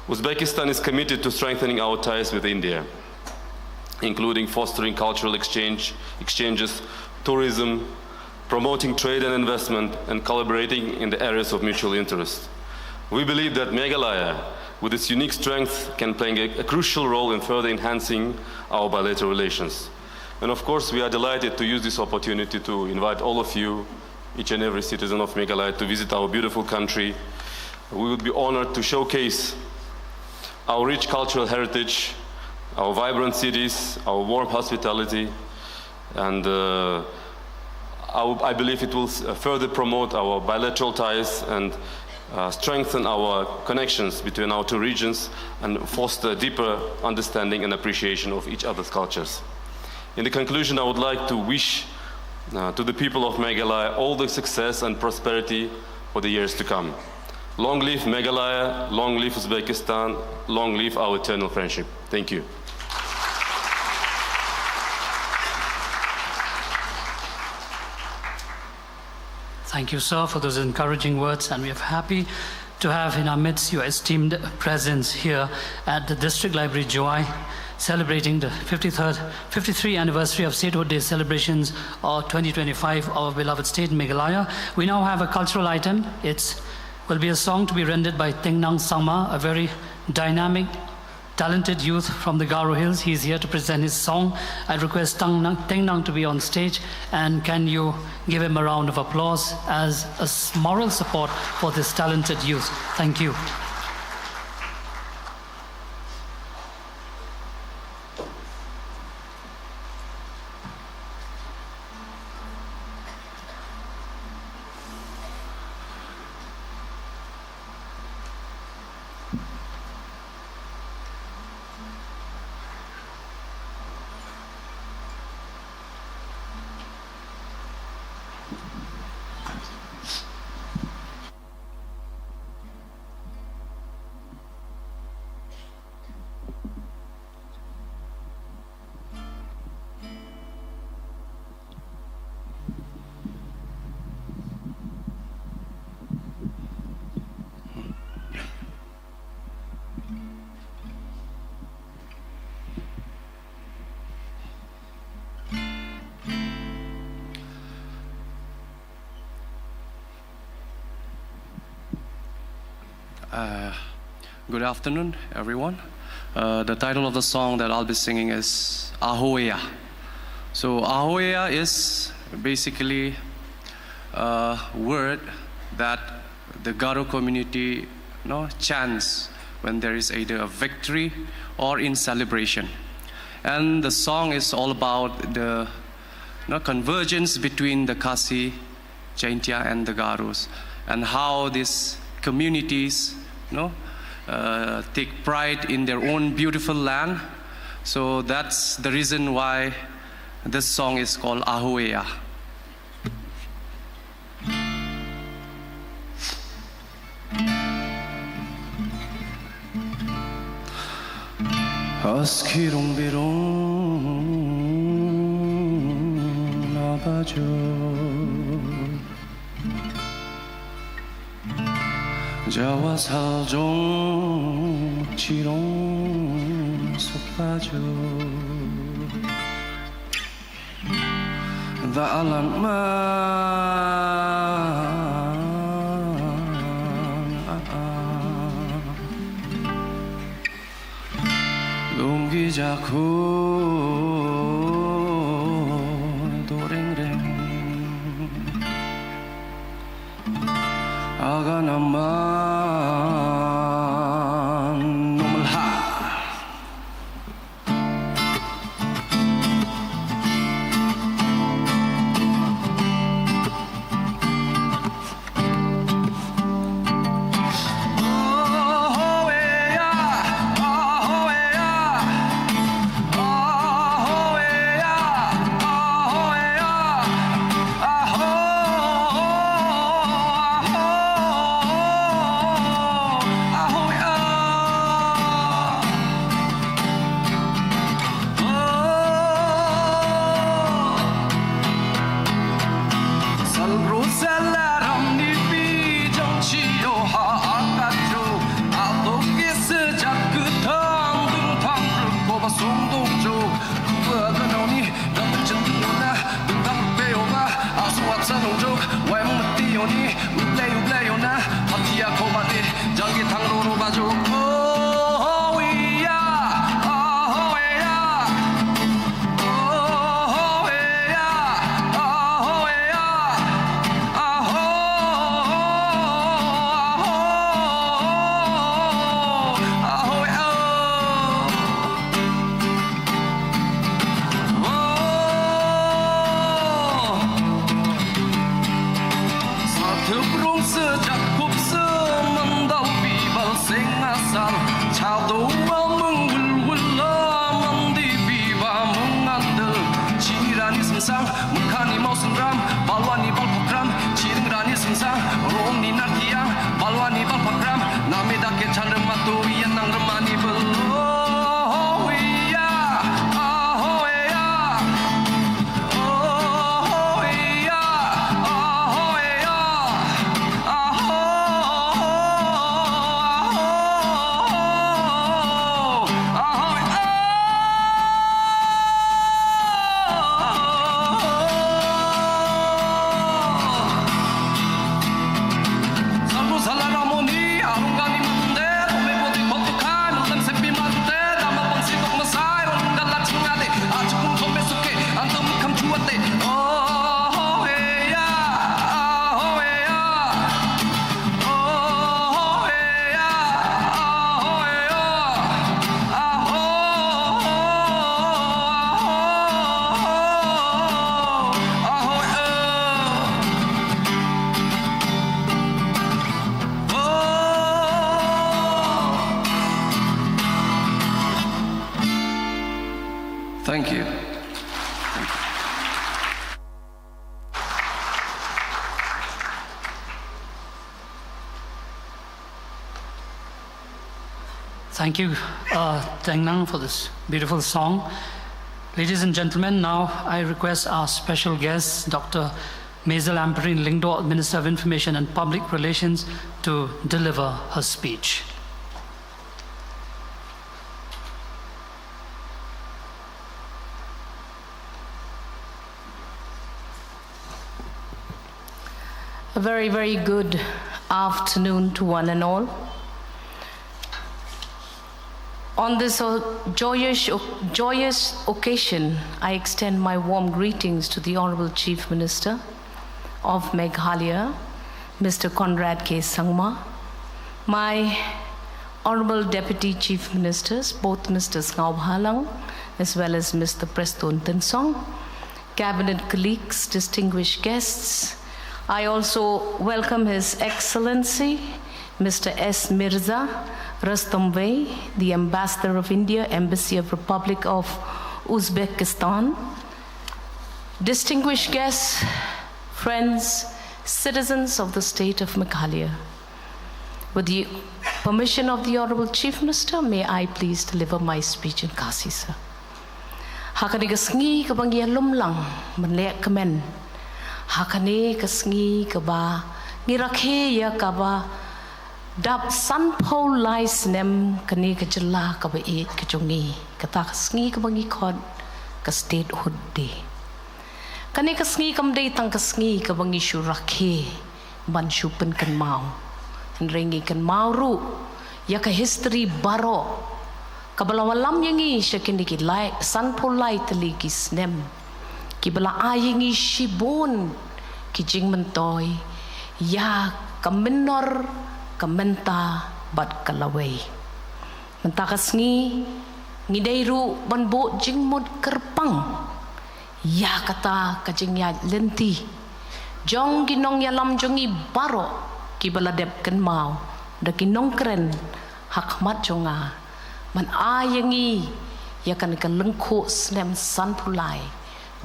S11: Uzbekistan is committed to strengthening our ties with India, including fostering cultural exchanges, tourism, promoting trade and investment, and collaborating in the areas of mutual interest. We believe that Meghalaya, with its unique strength, can play a crucial role in further enhancing our bilateral relations. And of course, we are delighted to use this opportunity to invite all of you, each and every citizen of Meghalaya, to visit our beautiful country. We would be honored to showcase our rich cultural heritage, our vibrant cities, our warm hospitality, and I believe it will further promote our bilateral ties and strengthen our connections between our two regions and foster deeper understanding and appreciation of each other's cultures. In the conclusion, I would like to wish to the people of Meghalaya all the success and prosperity for the years to come. Long live Meghalaya, long live Uzbekistan, long live our eternal friendship. Thank you.
S7: Thank you, sir, for those encouraging words, and we are happy to have in our midst your esteemed presence here at the District Library Joy, celebrating the 53rd anniversary of Statehood Day celebrations of 2025 of our beloved state, Meghalaya. We now have a cultural item. It will be a song to be rendered by Tengnang Sangma, a very dynamic, talented youth from the Garo Hills. He's here to present his song. I request Tengnang to be on stage, and can you give him a round of applause as a moral support for this talented youth. Thank you.
S12: Good afternoon, everyone. The title of the song that I'll be singing is Ahoya. So Ahoya is basically a word that the Garo community chants when there is either a victory or in celebration. And the song is all about the convergence between the Khasi, Jaintia and the Garos, and how these communities take pride in their own beautiful land. So that's the reason why this song is called Ahoeya. 아스키롱비롱 나가죠 자와살종 지롱 속가죠 다알란만 옮기자쿠 도랭랭 아가나만 놈을 하 Thank you.
S7: Thank you, Teng Nang, for this beautiful song. Ladies and gentlemen, now I request our special guest, Dr. Maisel Amperine Lyngdoh, Minister of Information and Public Relations, to deliver her speech.
S13: A very, very good afternoon to one and all. On this joyous occasion, I extend my warm greetings to the Honorable Chief Minister of Meghalaya, Mr. Conrad K. Sangma, my Honorable Deputy Chief Ministers, both Mr. Ngau Halang as well as Mr. Preston Tensong, Cabinet colleagues, distinguished guests. I also welcome His Excellency, Mr. S. Mirza, Rustomvey, the Ambassador of India, Embassy of Republic of Uzbekistan, distinguished guests, friends, citizens of the state of Meghalaya. With the permission of the Honorable Chief Minister, may I please deliver my speech in Khasi, sir. Hakani kasngi kabang yalum lang menlek kemen. Hakani kasngi kaba ngirakhe ya kaba dap sanpo lais nem kani kejela kaba it kejongi kata kasngi kabang ikod ka statehood day. Kani kasngi kam day tang kasngi kabang isu rakhe ban shupen kan mau. Ringi kan mau ru ya ka history baro. Kabalawalam yangi syakini ki lai sanpo lai teli ki snem ki bala ayangi shibon ki jing mentoy ya kamenor kamenta bat kalaway mentakas ngi dairu banbo jing mod kerpang ya kata kajing ya lenti jong ginong yalam jongi baro ki bala dep ken mau da kinong kren hakmat jonga man ayangi ya kan ka lengko snem san pulai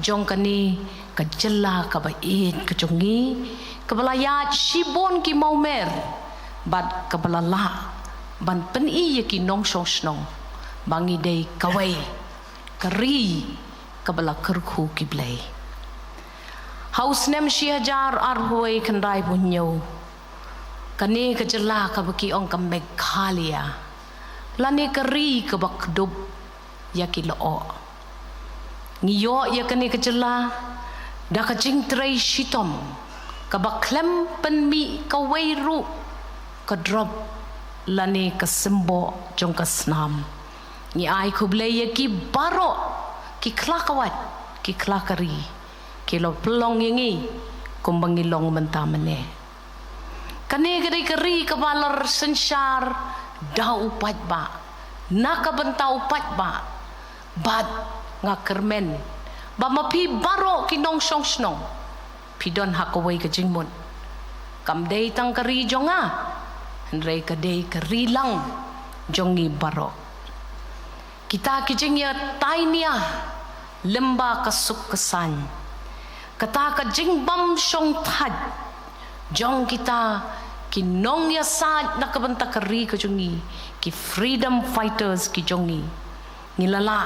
S13: jong kani ka jella ka bait ka jongi ka balaya shibon ki maumer bad ka balala ban pen i ya ki nong shong snong bangi dei kawai kari ka bala kerku ki blai haus nem shi hajar arhoi kandai bunyo kani ka jella ka baki ong ka Meghalaya lani kari ke bakdub ya ki loo ngiyo ya kani kejela da kajing tray shitom ka baklem penmi ka weiru ka drop lani ka sembo jong ka snam ni ai kuble ya ki baro ki klakawat ki klakari ki lo pelong yangi kumbangi long mentamane kani kari ka balar sensar dau upat ba naka bentau upat ba bad nga kermen ba mapi baro kinong song snong pidon hakaway ka jingmon kam day tang kari jonga henrei ka day kari lang jongi baro kita kijing ya tainia lemba kasuk kesan kata ka jingbam song tad jong kita kinong ya sad na kabanta kari ka jongi ki freedom fighters ki jongi ngilala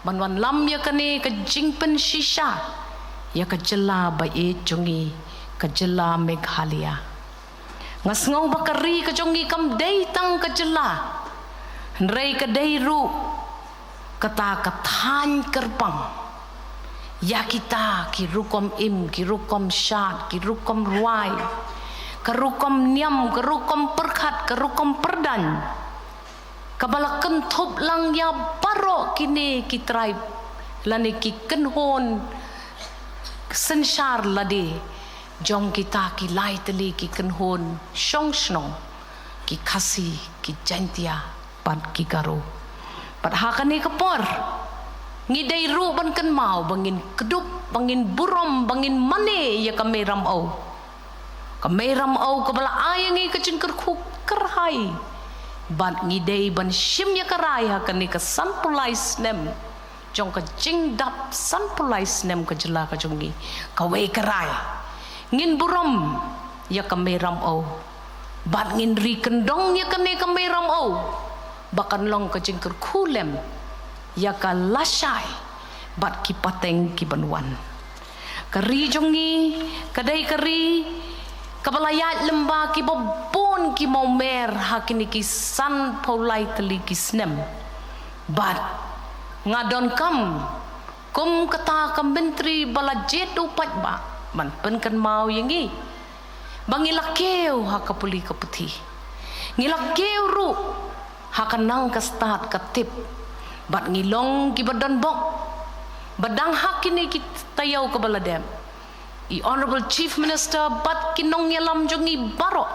S13: banwan lam ya kane ka jingpen shisha ya ka jela ba e jongi ka jela Meghalaya ngasngau ba kari ka jongi kam dei tang ka jela rei ka dei ru kata ka than kerpang ya kita ki rukom im ki rukom shat ki rukom ruai kerukom niam, kerukom perkat, kerukom perdan. Kabala kentup lang ya baro kini ki tribe lani ki kenhon sensar lade jong kita ki lai teli ki kenhon shong snong ki kasi ki jantia pan ki karo pat hakani kapor ngidai ru ban ken mau bangin kedup bangin burom bangin mane ya kameram au kameram au kabala ayangi kacingker khuk kerhai ban ngidei ban shimnya karai hakani ka sanpulai snem jong ka jingdap sanpulai snem ka jela ka jongi ka wei karai ngin burom ya kameram au ban ngin ri kendong ya kane kameram au bakan long ka jingker khulem ya ka lasai bat ki pateng ki banwan kari jongi kadai kari kabalayat lemba ki bobon ki momer hakini ki san paulai teli ki snem bat ngadon kam kum kata kam menteri bala jet upat ba man pen kan mau yangi bangilakeu hakapuli kaputi ngilakeu ru hakanang ka start ka tip bat ngilong ki badan bok badang hakini ki tayau ka baladem the Honorable Chief Minister bat kinong yalam jongi baro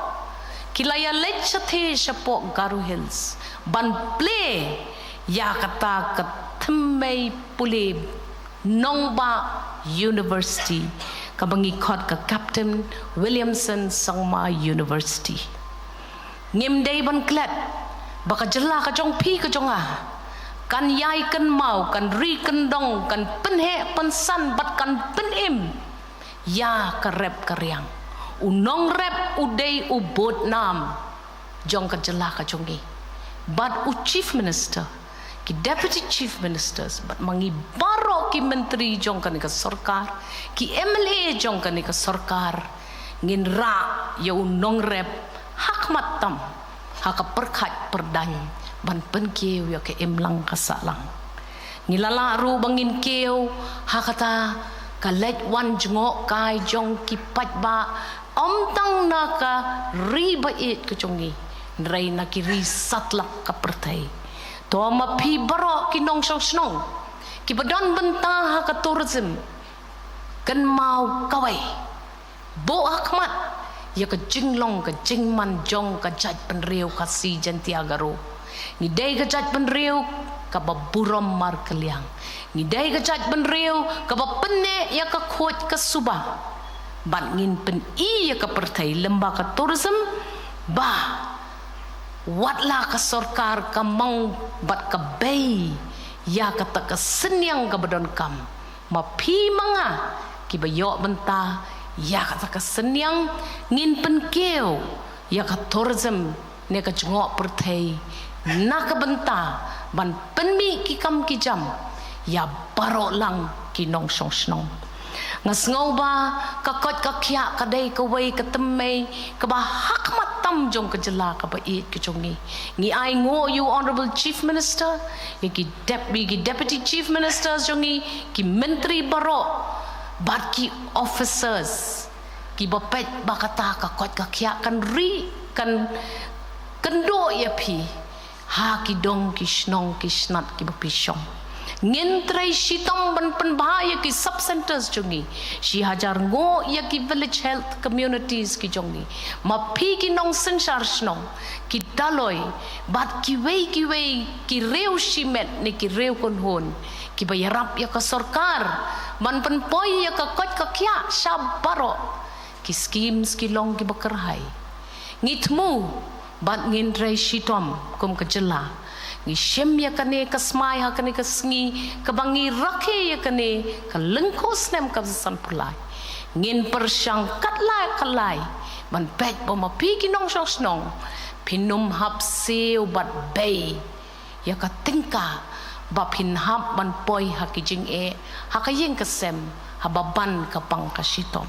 S13: kilaya lechathe shapok Garu Hills ban play ya kata kathmei pule nongba University kabangi khot ka Captain Williamson Sangma University ngim day ban klet baka jela ka jong pi ka jong kan yai kan mau kan ri kan dong kan pen he pen san bat kan pen im ya ka rep ka riang unong rep udei ubot nam jong ka jela ka jong i but chief minister ki deputy chief ministers but mangi baro ki menteri jong kan ka sarkar ki MLA jong kan ka sarkar ngin ra ya unong rep hak matam hak perkhat perdan ban pen keu ya ke emlang kasalang ngilala ru bangin keu hakata ka let wan jngok kai jong ki pat ba om tang na ka riba it ke jongi rei na ki ri satlak ka pertai to ma pi baro ki nong song snong ki badon benta ha ka tourism kan mau kawai bo akmat ya ka jinglong ka jingman jong ka jaj penriu ka si jantiagaro ni dai ka jaj penriu ka baburam mar kaliang ni dai ka jaj penriu ka bapenne ya ka khot ka suba ban ngin pen I ya ka pertai lemba ka tourism ba watla ka sarkar ka mang bat ka bay ya ka ta ka senyang ka badon kam ma pi manga ki bayo benta ya kata ka senyang ngin pen keu ya ka tourism ne ka jngok perthai na ka benta ban penmi ki kam ki jam ya baro lang ki nong song snong ngas ngau ba ka kot ka khia ka dei ka wei ka temmei ka ba hak matam jong ka jela ka ba it ki jong ni ai ngo you honorable chief minister ki deputy chief ministers jong ki menteri baro bat ki officers ki bapet bakata ka kot ka khia kan ri kan kendo ya pi ha ki dong ki snong ki snat ki bapi shong ngin trai shitong ban pen bahaya ki sub centers jongi shi hajar ngo ya ki village health communities ki jongi ma pi ki nong sensar snong ki daloi bat ki wei ki reu shimet ni ki reu kon hon ki bayarap ya ka sarkar man pen poi ya ka kot ka kya sabaro ki schemes ki long ki bakarhai ngitmu bat ngin trai shitom kum ka jela ngi shem ya kane ka smai ha kane ka sngi ka bangi rakhe ya kane ka lengko snem ka san pulai ngin persyang katlai kalai man pet bo ma pi ki nong shong snong pinum hap seu bat bay ya ka tingka ba pin hap ban poi ha ki jing ha ka yeng ka sem ha baban ka pang ka shitom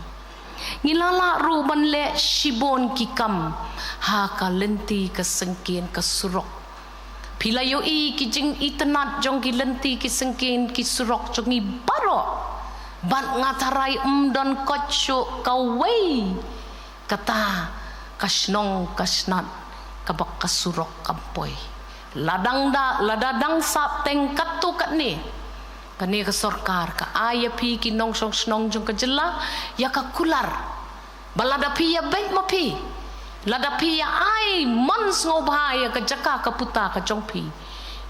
S13: ngilala ru ban le shibon ki kam ha ka lenti ka sengkin ka surok pilayo I ki jing itanat jong ki lenti ki sengkin ki surok jong I baro ban ngatarai don kocho ka wei kata kasnong kasnat kabak kasurok kampoi ladadang sap teng katu kat ni kani ka sarkar ka aya pi ki nong song snong jong ka jela ya ka kular balada pi ya bet ma pi lada pi ya ai mons ngobhaya ka jaka ka puta ka jongpi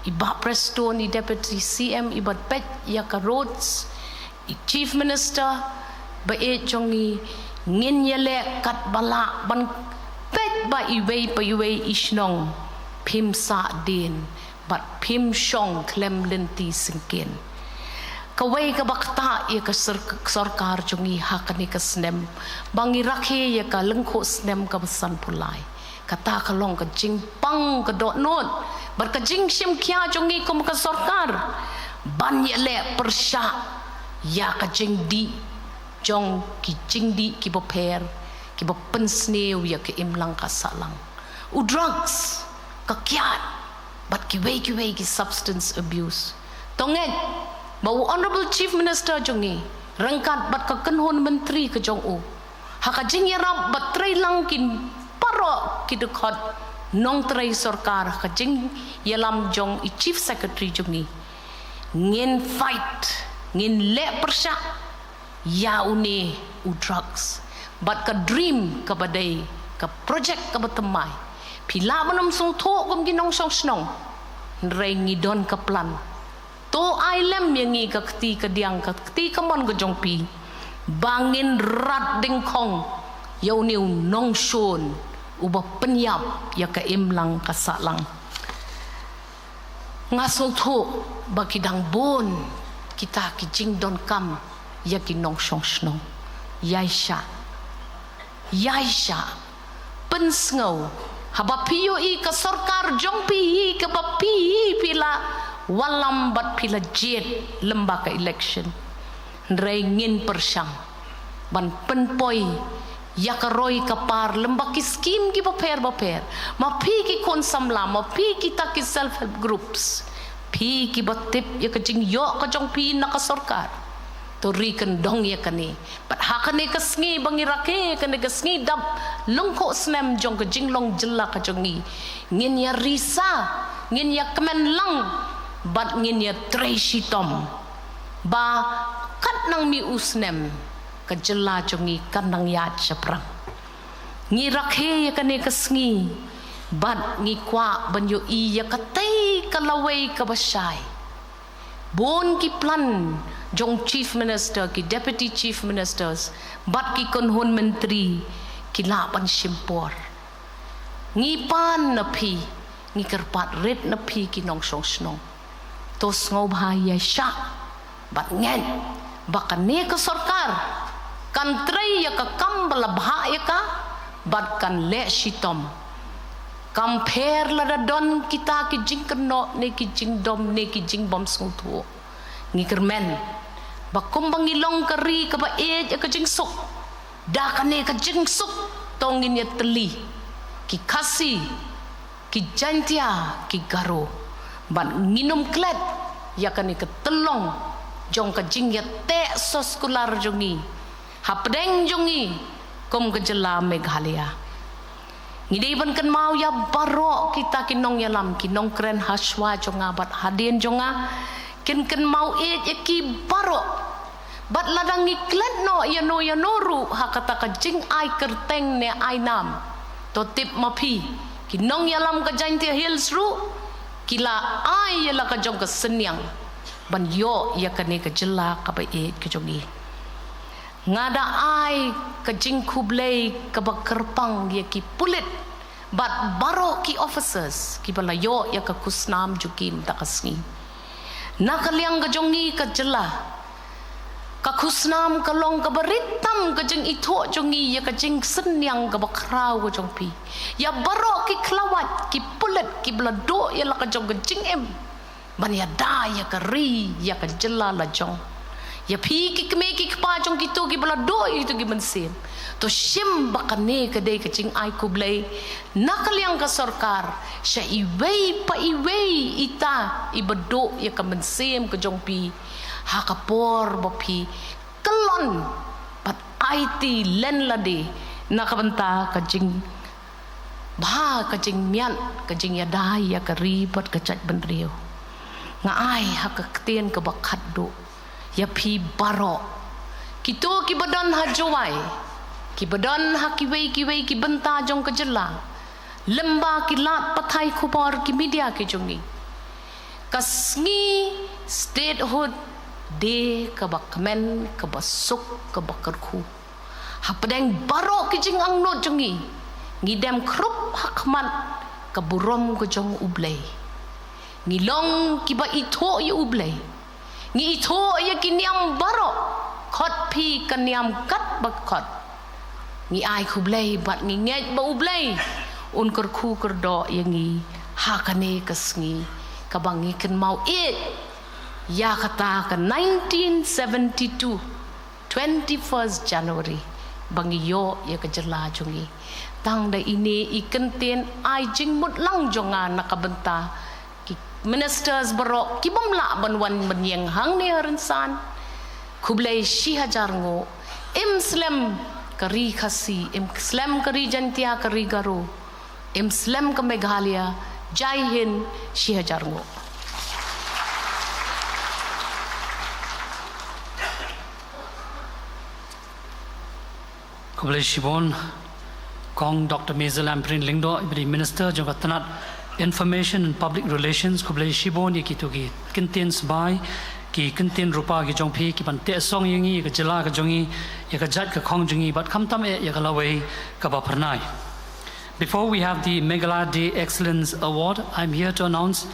S13: iba presto ni deputy CM ibat pet ya ka roads I chief minister ba e jongi ngin yele kat bala ban pet ba iwei pa iwei isnong pim sa din bat pim shong klem lenti singkin kawai ka bakta ya ka sarkar jongi hakani ka snem bangi rakhe ya ka lengkho snem ka besan pulai kata ka long ka jing pang ka dot not bar ka jing sim kya jongi kum ka sarkar ban ye le persha ya ka jing di jong ki jing di ki boper ki bo pensneu ya ka imlang ka salang u drugs ka kyat bat ki wei ki substance abuse tonget bau honorable chief minister jongi rangkat bat ka kenhon menteri ke jong u haka jing yarap bat trai langkin paro ki dekat nong trai sarkar haka jing yalam jong I chief secretary jongi ngin fight ngin le persya ya uni u drugs bat ka dream ka badai ka project ka batemai pila manam song tho gom ginong song snong rei ngidon ka plan to ailem yangi ka kti ka diang ka kti ka mon ka jongpi bangin rat ding khong yau niu nong shon uba penyap ya ka imlang ka salang ngasong thu bakidang bon kita ki jing don kam ya ki nong shong snong yaisha pensngau haba piyo i ka sarkar jong pi ka ba pi pila walam bat pila jet lembaga election rengin persang ban penpoi ya ka roi ka par lembaki skim ki baper ma pi ki konsamla ma pi ki ta ki self help groups pi ki batip ya ka jing yo ka jong pi na ka sarkar to rikan dong ya kani but hakane ka sngi bangi rake kane ka sngi dap longko snem jong ka jing long jilla ka jongi ngin ya risa ngin ya kemen lang but ngin ya treshi tom ba kat nang mi usnem ka jilla jongi kan nang ya chaprang ngi rake ya kane ka sngi but ngi kwa banyo i ya ka tei ka lawai ka basai bon ki plan jong chief minister ki deputy chief ministers bat ki konhon menteri ki lapan simpor ngi pan na phi ngi kerpat red na phi ki nong song snong to ngau bahaya sha bat ngen bakane ka sarkar kan trei ya ka kam bala bahaya ka bat kan le shitom compare la da don kita ki jing keno ne ki jing dom ne ki jing bom sung thu ngi kermen bakum bangilong kari ka ba e ka jing suk da kane ka jing suk tongin ya teli ki kasi ki jantia ki garo ban nginum klet ya kane ka telong jong ka jing ya te soskular jongi hapdeng jongi kom ka jela Meghalaya ngidei ban kan mau ya barok kita kinong yalam kinong kren haswa jonga bat hadien jonga ken mau ki barok bat ladang iklet no ya noru hakata ka jing ai kerteng ne ai nam to tip mapi kinong yalam ka jantia hills ru kila ai ya la ka jong ka senyang ban yo ya kane ka jela ka ba ke jongi ngada ai ka jing kublei ka ba kerpang ya ki pulit bat baro ki officers ki bala yo ya ka kusnam jukim takasni nakaliang ka jongi ka jela ka kusnam ka long ka baritam ka jing ito jongi ya ka jing senyang ka bakraw ka jong pi ya baro ki klawat ki pulit ki bala do ya la ka jong ka jing em ban ya da ya ka ri ya ka jela la jong ya pi ki kme ki pa jong ki to ki bala do itu ki mensim to shim bakane ka dei ka jing ai kublai nakaliang ka sarkar sya iwei pa iwei ita ibado ya ka mensim ka jong pi hakapor bopi kelon pat IT len lade nakabanta ka jing ba ka jing mian ka jing ya dai ya ka ribot ka chat benrio nga ai hakakten ka bakat do ya pi baro kito ki badan hajwai ki badan hakiwei ki benta jong ka jela lemba ki lat pathai khupor ki media ki jongi kasngi statehood de ka bakmen ka basuk ka bakarku hapadeng baro ki jing ang no jongi ngidem krup hakman ka burom ko jong ublay ngilong ki ba ito yu ublay ngi ito ya kiniam baro khot pi kaniam kat bakot ngi ai kublay bat ngi nget ba ublay un kerku kerdo yangi hakane kasngi kabangi kan mau ya kata ka 1972 21st January bangi yo ya ka jela jongi tang da ini ikenten ai jing mut lang jonga nakabenta ki ministers baro ki bamla banwan banyeng hang ne haransan kublai 1000 ngo imslam kari khasi imslam kari jantia kari garo imslam ka Meghalaya jai hind 1000 ngo
S7: Kublai Shibon Kong Dr. Mazel Amprin Lingdo Ibri Minister Jogatanat Information and Public Relations Kublai Shibon Yakitugi Kintins Bai Ki Kintin Rupa Ki Jongpi Ki Pante Song Yingi Ka Jela Ka Jongi Yaka Jat Ka Kong Jongi But Kamtam Yakalaway Kaba Pranai. Before we have the Meghalaya Day Excellence Award, I'm here to announce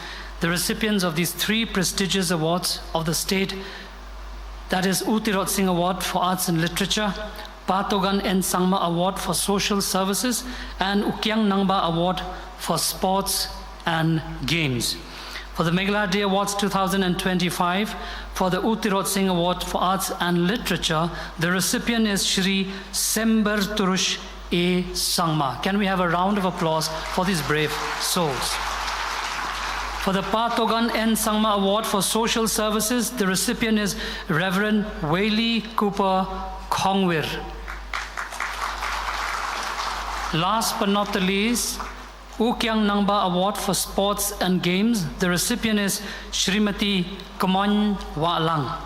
S7: the recipients of these 3 prestigious awards of the state, that is Utirot Singh Award for Arts and Literature, Patogan N. Sangma Award for Social Services, and Ukyang Nangba Award for Sports and Games. For the Meghalaya Day Awards 2025, for the Utirot Singh Award for Arts and Literature, the recipient is Shri Sember Turush A. Sangma. Can we have a round of applause for these brave souls? For the Patogan N. Sangma Award for Social Services, the recipient is Reverend Whaley Cooper Kongwir. Last but not the least, Ukyang Nangba Award for Sports and Games, the recipient is Shrimati Kamon Walang.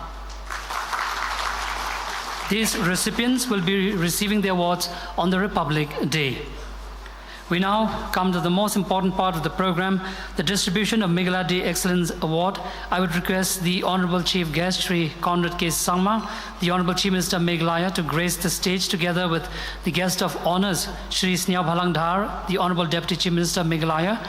S7: These recipients will be receiving the awards on the Republic Day. We now come to the most important part of the program, the distribution of Meghalaya Day Excellence Award. I would request the Honorable Chief Guest, Shri Conrad K. Sangma, the Honorable Chief Minister of Meghalaya, to grace the stage together with the guest of honors, Shri Snyao Bhalang Dhar, the Honorable Deputy Chief Minister of Meghalaya,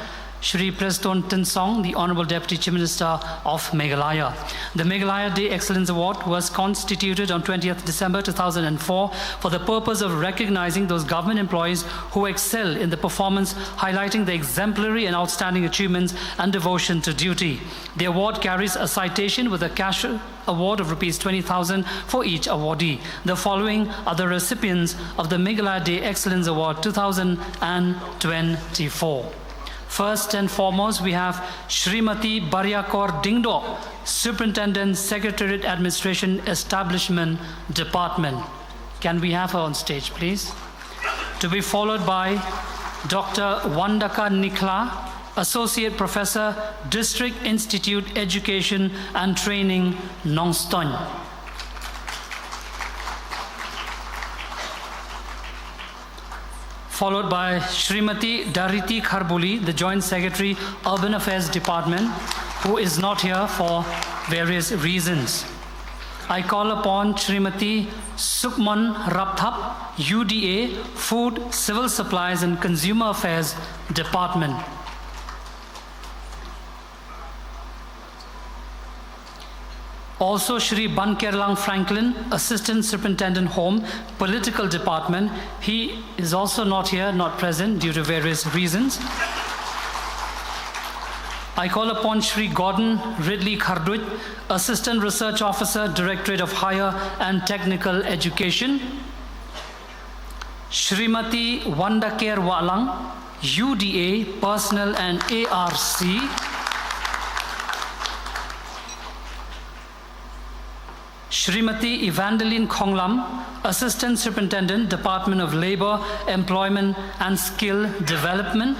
S7: Shri Preston Tinsong, the Honorable Deputy Chief Minister of Meghalaya. The Meghalaya Day Excellence Award was constituted on 20th December 2004 for the purpose of recognizing those government employees who excel in the performance, highlighting the exemplary and outstanding achievements and devotion to duty. The award carries a citation with a cash award of Rs 20,000 for each awardee. The following are the recipients of the Meghalaya Day Excellence Award 2024. First and foremost, we have Shrimati Baryakor Dingdo, Superintendent, Secretariat Administration Establishment Department. Can we have her on stage, please? To be followed by Dr. Wandaka Nikla, Associate Professor, District Institute Education and Training, Nongstoin. Followed by Shrimati Dariti Kharbuli, the Joint Secretary, Urban Affairs Department, who is not here for various reasons. I call upon Shrimati Sukman Rapthap, UDA, Food, Civil Supplies and Consumer Affairs Department. Also, Shri Bankerlang Franklin, Assistant Superintendent Home, Political Department. He is also not here, not present due to various reasons. I call upon Shri Gordon Ridley Kharduit, Assistant Research Officer, Directorate of Higher and Technical Education. Shrimati Wandaker Walang, UDA, Personnel and ARC. Shrimati Evangeline Khonglam, Assistant Superintendent, Department of Labor, Employment and Skill Development.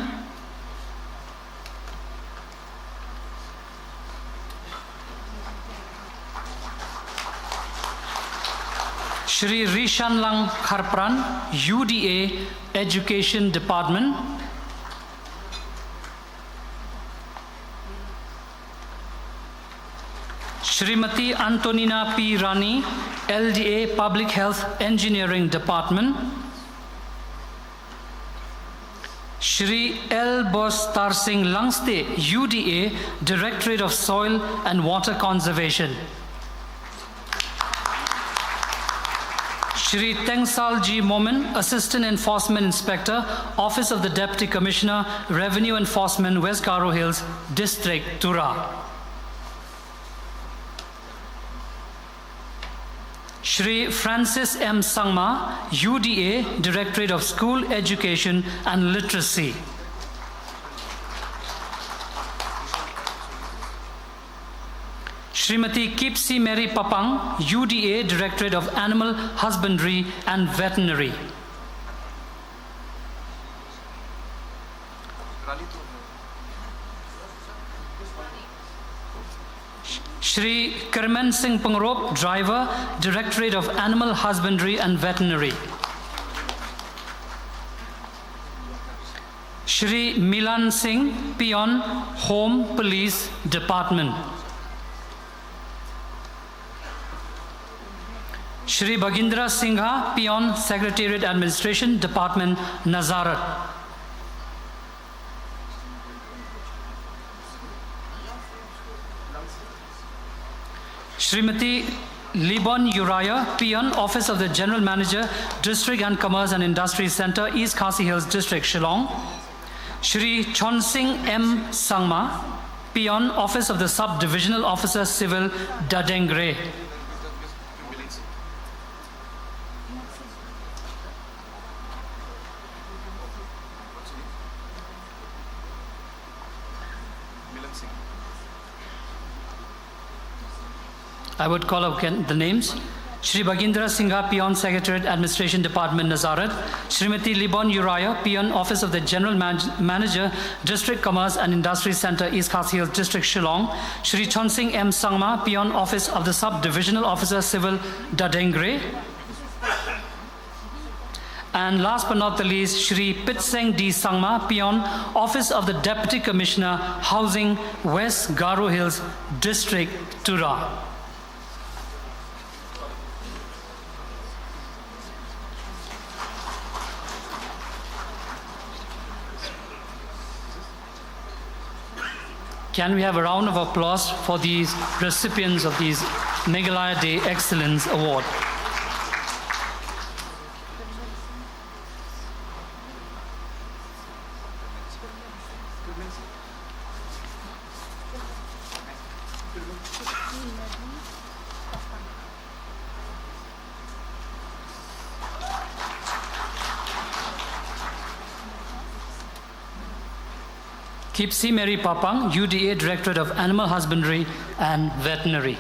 S7: Shri Rishanlang Kharpran, UDA, Education Department. Shrimati Antonina P. Rani, LDA, Public Health Engineering Department. Shri L. Bostar Singh Langste, UDA, Directorate of Soil and Water Conservation. Shri Tengsal G. Momin, Assistant Enforcement Inspector, Office of the Deputy Commissioner, Revenue Enforcement, West Garo Hills, District, Tura. Shri Francis M. Sangma, UDA, Directorate of School Education and Literacy. Shrimati Kipsi Mary Papang, UDA, Directorate of Animal Husbandry and Veterinary. Shri Kerman Singh Pangrop, Driver, Directorate of Animal Husbandry and Veterinary. Shri Milan Singh, Peon, Home Police Department. Shri Bhagindra Singha, Peon, Secretariat Administration Department, Nazarat. Srimati Libon Uriah, Peon, Office of the General Manager, District and Commerce and Industry Center, East Khasi Hills District, Shillong. Shri Chonsing M. Sangma, Peon, Office of the Sub-Divisional Officer, Civil, Dadengre. I would call up again the names. Shri Bhagindra Singha, Peon, Secretariat, Administration Department, Nazarat. Srimati Libon Uriah, Peon, Office of the General Manager, District Commerce and Industry Center, East Khasi Hills District, Shillong. Shri Chonsing M. Sangma, Peon, Office of the Sub-Divisional Officer, Civil, Dadengre. And last but not the least, Shri Pitseng D. Sangma, Peon, Office of the Deputy Commissioner, Housing, West Garo Hills District, Tura. Can we have a round of applause for these recipients of these Meghalaya Day Excellence Award? Kipsi Mary Papang, UDA Directorate of Animal Husbandry and Veterinary.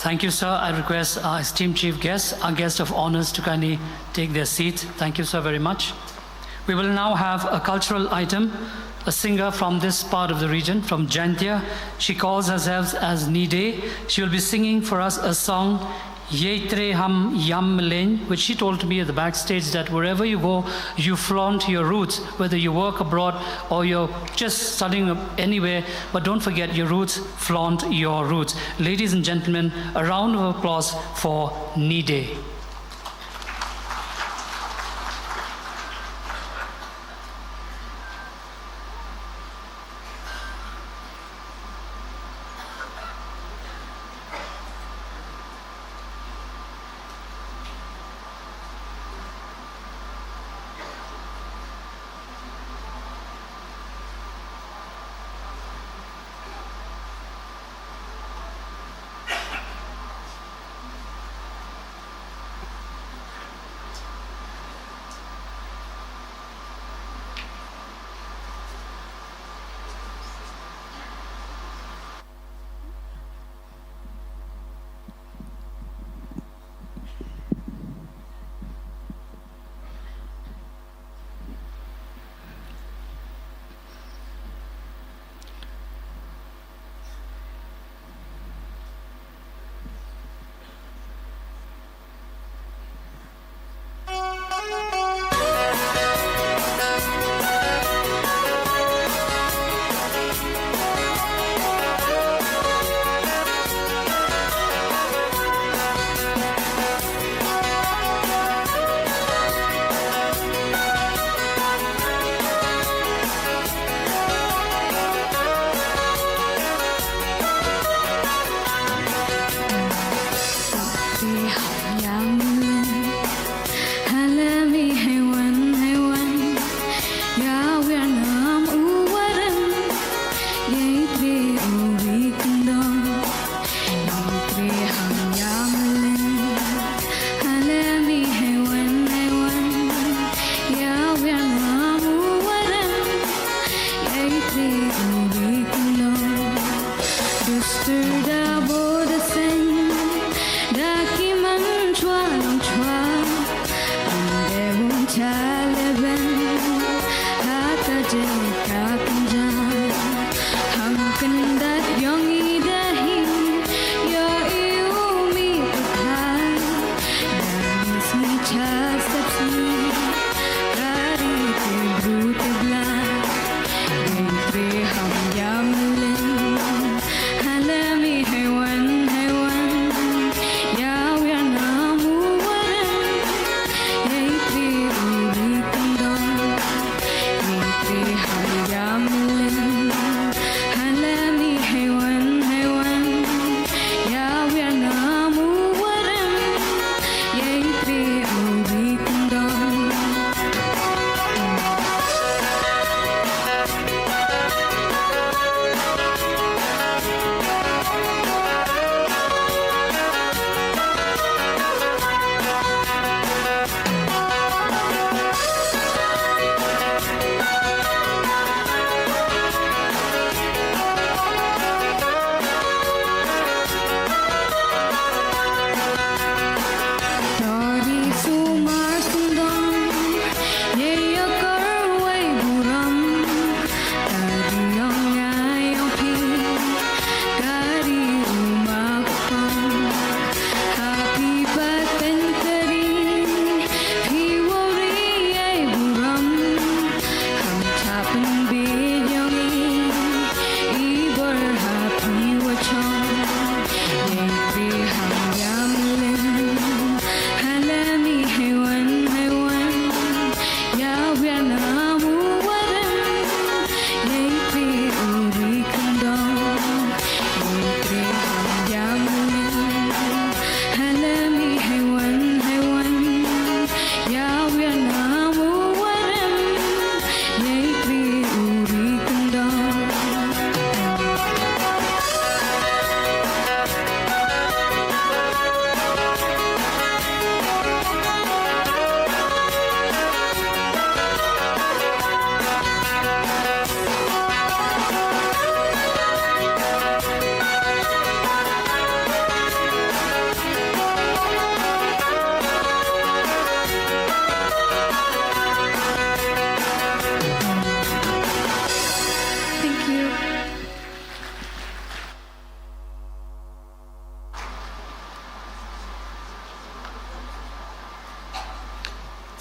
S7: Thank you, sir. I request our esteemed chief guests, our guest of honors, to kindly take their seat. Thank you, sir, very much. We will now have a cultural item, a singer from this part of the region, from Jaintia. She calls herself as Nide. She will be singing for us a song, Yetre Ham Yam Len, which she told me at the backstage that wherever you go, you flaunt your roots, whether you work abroad or you're just studying anywhere, but don't forget your roots, flaunt your roots. Ladies and gentlemen, a round of applause for Nide.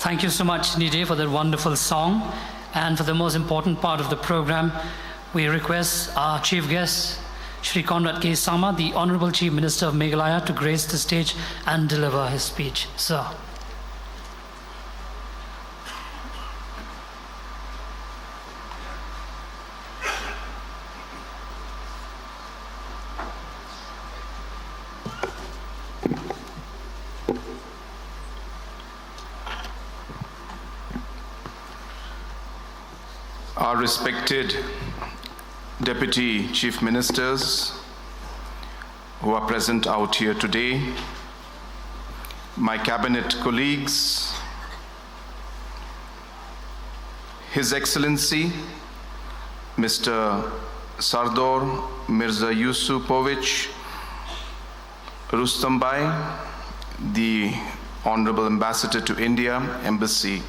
S7: Thank you so much, Nide, for that wonderful song. And for the most important part of the program, we request our chief guest, Shri Conrad K. Sangma, the Honorable Chief Minister of Meghalaya, to grace the stage and deliver his speech. Sir.
S8: Our respected Deputy Chief Ministers who are present out here today, my cabinet colleagues, His Excellency Mr. Sardor Mirza Yusupovich Rustambai, the Honorable Ambassador to India, Embassy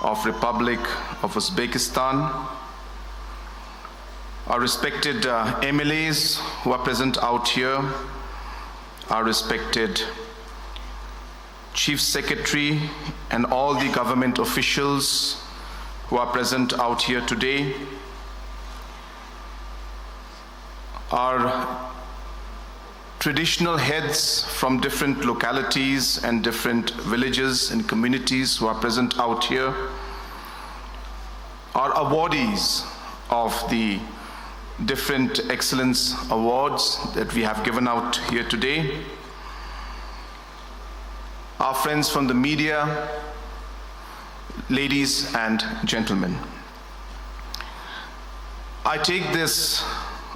S8: of Republic of Uzbekistan, our respected MLAs who are present out here, our respected Chief Secretary and all the government officials who are present out here today, our traditional heads from different localities and different villages and communities who are present out here, our awardees of the different excellence awards that we have given out here today, our friends from the media, ladies and gentlemen. I take this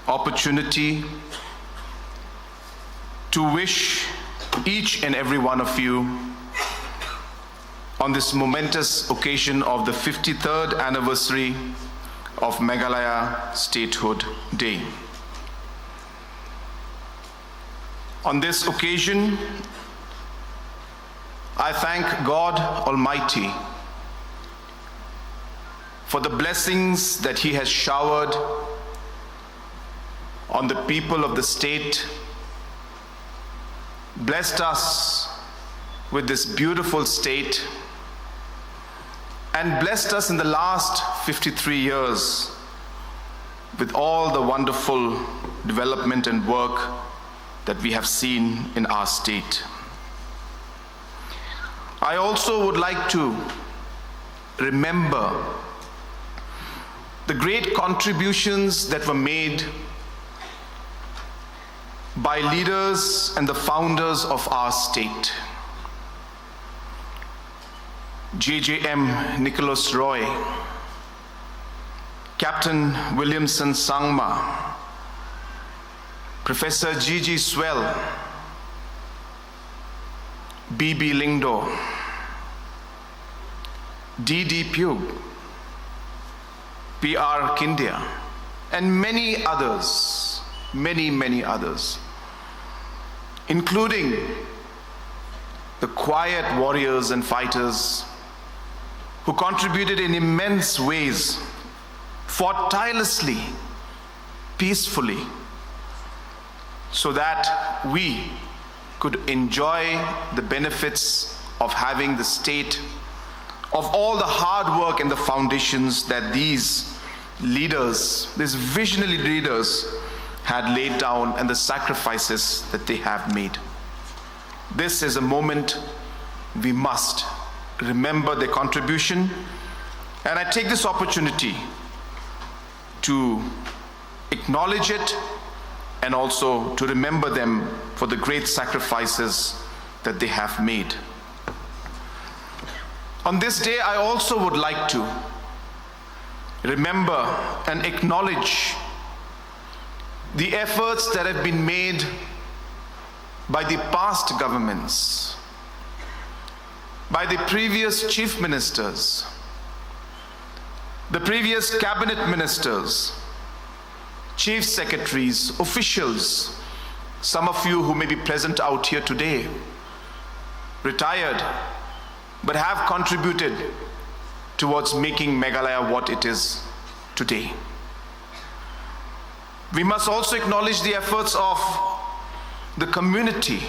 S8: opportunity to wish each and every one of you on this momentous occasion of the 53rd anniversary of Meghalaya Statehood Day. On this occasion, I thank God Almighty for the blessings that He has showered on the people of the state, blessed us with this beautiful state, and blessed us in the last 53 years with all the wonderful development and work that we have seen in our state. I also would like to remember the great contributions that were made by leaders and the founders of our state. JJM Nicholas Roy, Captain Williamson Sangma, Professor Gigi Swell, B.B. Lingdo, D.D. Pugh, P.R. Kindia, and many others, many others, including the quiet warriors and fighters who contributed in immense ways, fought tirelessly, peacefully, so that we could enjoy the benefits of having the state, of all the hard work and the foundations that these leaders, these visionary leaders, had laid down and the sacrifices that they have made. This is a moment we must remember their contribution, and I take this opportunity to acknowledge it and also to remember them for the great sacrifices that they have made. On this day, I also would like to remember and acknowledge the efforts that have been made by the past governments, by the previous chief ministers, the previous cabinet ministers, chief secretaries, officials, some of you who may be present out here today, retired, but have contributed towards making Meghalaya what it is today. We must also acknowledge the efforts of the community,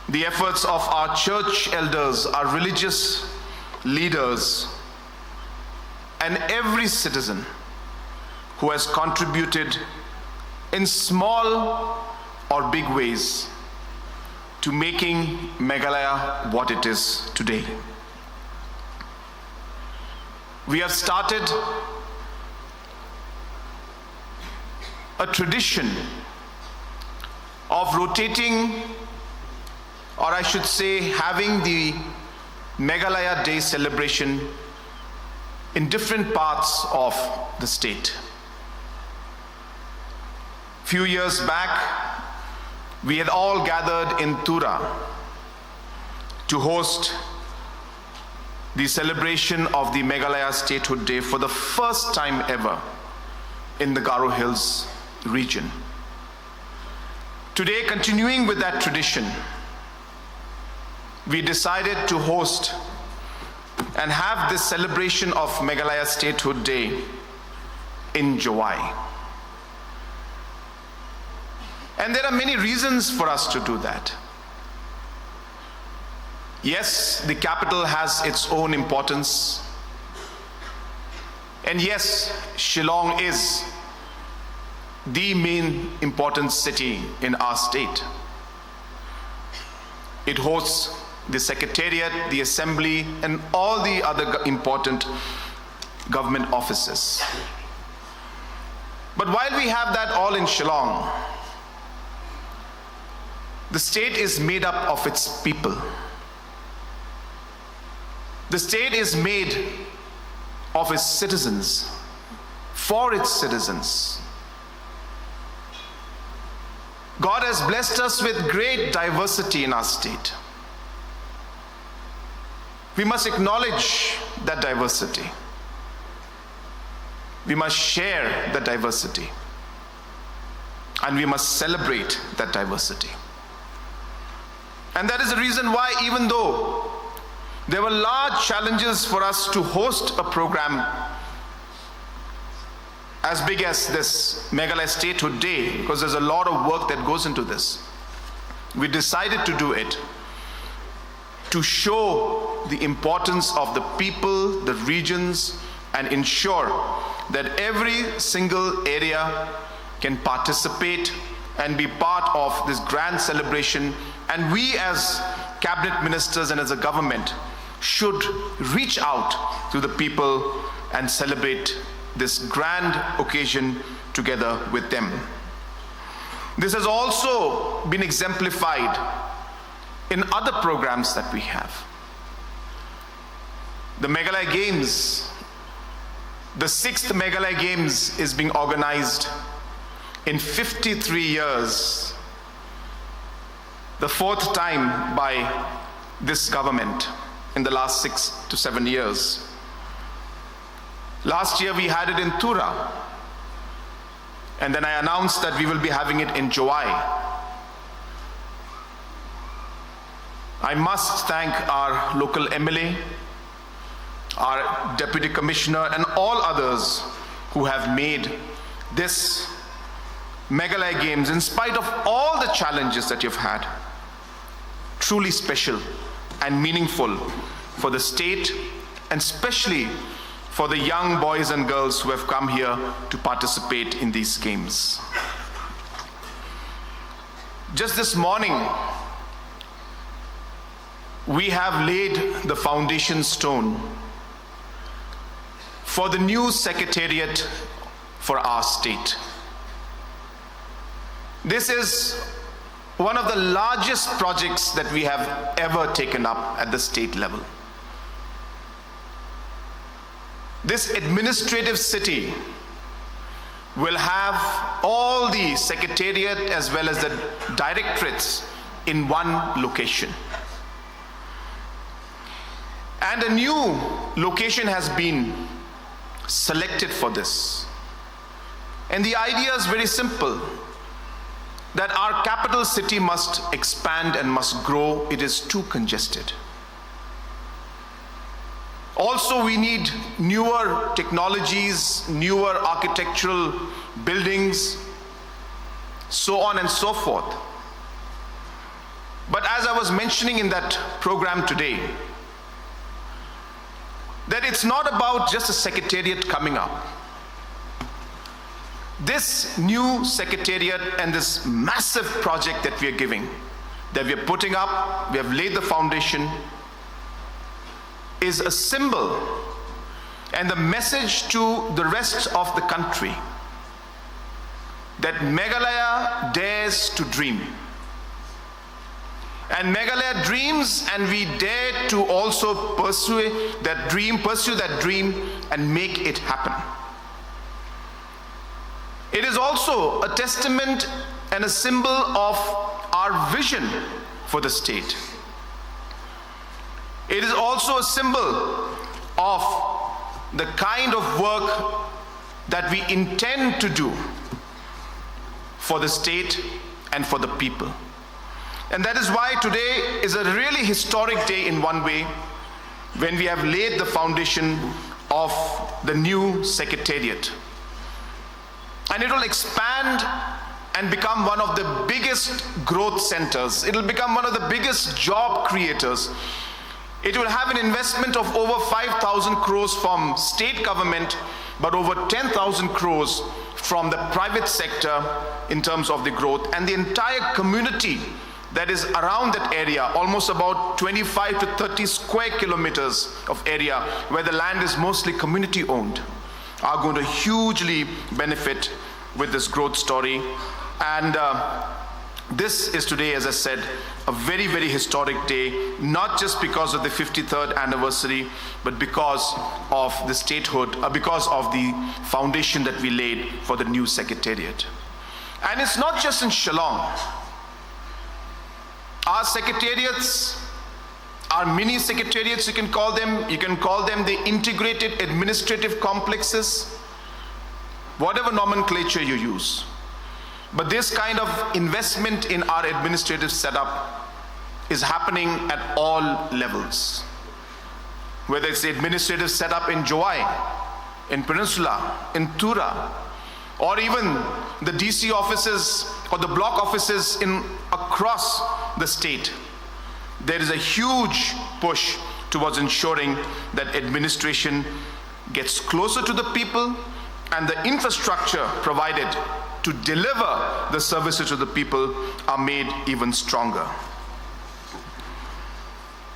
S8: the efforts of our church elders, our religious leaders, and every citizen who has contributed in small or big ways to making Meghalaya what it is today. We have started a tradition of rotating, or I should say having the Meghalaya Day celebration in different parts of the state. Few years back, we had all gathered in Tura to host the celebration of the Meghalaya Statehood Day for the first time ever in the Garo Hills region. Today, continuing with that tradition, we decided to host and have this celebration of Meghalaya Statehood Day in July. And there are many reasons for us to do that. Yes, the capital has its own importance. And yes, Shillong is the main important city in our state. It hosts the Secretariat, the Assembly, and all the other important government offices. But while we have that all in Shillong, the state is made up of its people. The state is made of its citizens, for its citizens. God has blessed us with great diversity in our state. We must acknowledge that diversity. We must share that diversity. And we must celebrate that diversity. And that is the reason why, even though there were large challenges for us to host a program as big as this Meghalaya Statehood Day, because there's a lot of work that goes into this, we decided to do it to show the importance of the people, the regions, and ensure that every single area can participate and be part of this grand celebration. And we as cabinet ministers and as a government should reach out to the people and celebrate this grand occasion together with them. This has also been exemplified in other programs that we have. The Meghalaya Games, the 6th Meghalaya Games is being organized in 53 years, the 4th time by this government in the last 6 to 7 years. Last year we had it in Tura, and then I announced that we will be having it in July. I must thank our local MLA, our Deputy Commissioner, and all others who have made this Meghalaya Games, in spite of all the challenges that you've had, truly special and meaningful for the state, and especially for the young boys and girls who have come here to participate in these games. Just this morning, we have laid the foundation stone for the new secretariat for our state. This is one of the largest projects that we have ever taken up at the state level. This administrative city will have all the secretariat as well as the directorates in one location. And a new location has been selected for this. And the idea is very simple, that our capital city must expand and must grow. It is too congested. Also, we need newer technologies, newer architectural buildings, so on and so forth. But as I was mentioning in that program today, that it's not about just a secretariat coming up. This new secretariat and this massive project that we are giving, that we are putting up, we have laid the foundation, is a symbol and the message to the rest of the country that Meghalaya dares to dream. And Meghalaya dreams, and we dare to also pursue that dream and make it happen. It is also a testament and a symbol of our vision for the state. It is also a symbol of the kind of work that we intend to do for the state and for the people. And that is why today is a really historic day in one way, when we have laid the foundation of the new secretariat. And it will expand and become one of the biggest growth centers. It will become one of the biggest job creators. It will have an investment of over 5,000 crores from state government, but over 10,000 crores from the private sector in terms of the growth. And the entire community that is around that area, almost about 25 to 30 square kilometers of area where the land is mostly community owned, are going to hugely benefit with this growth story. And this is today, as I said, a very, very historic day, not just because of the 53rd anniversary, but because of the statehood, because of the foundation that we laid for the new secretariat. And it's not just in Shillong. Our secretariats, our mini secretariats, you can call them the integrated administrative complexes, whatever nomenclature you use. But this kind of investment in our administrative setup is happening at all levels. Whether it's the administrative setup in Joai, in Peninsula, in Tura, or even the DC offices or the block offices across the state, there is a huge push towards ensuring that administration gets closer to the people and the infrastructure provided to deliver the services to the people are made even stronger.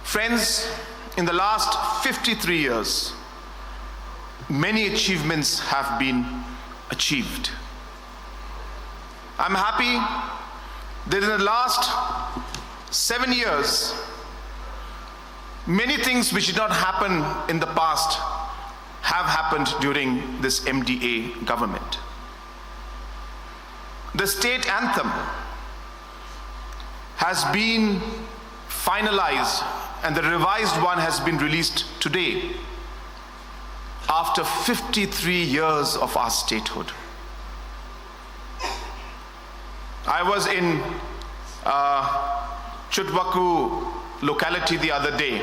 S8: Friends, in the last 53 years, many achievements have been achieved. I'm happy that in the last 7 years, many things which did not happen in the past have happened during this MDA government. The state anthem has been finalized and the revised one has been released today after 53 years of our statehood. I was in Chutwaku locality the other day,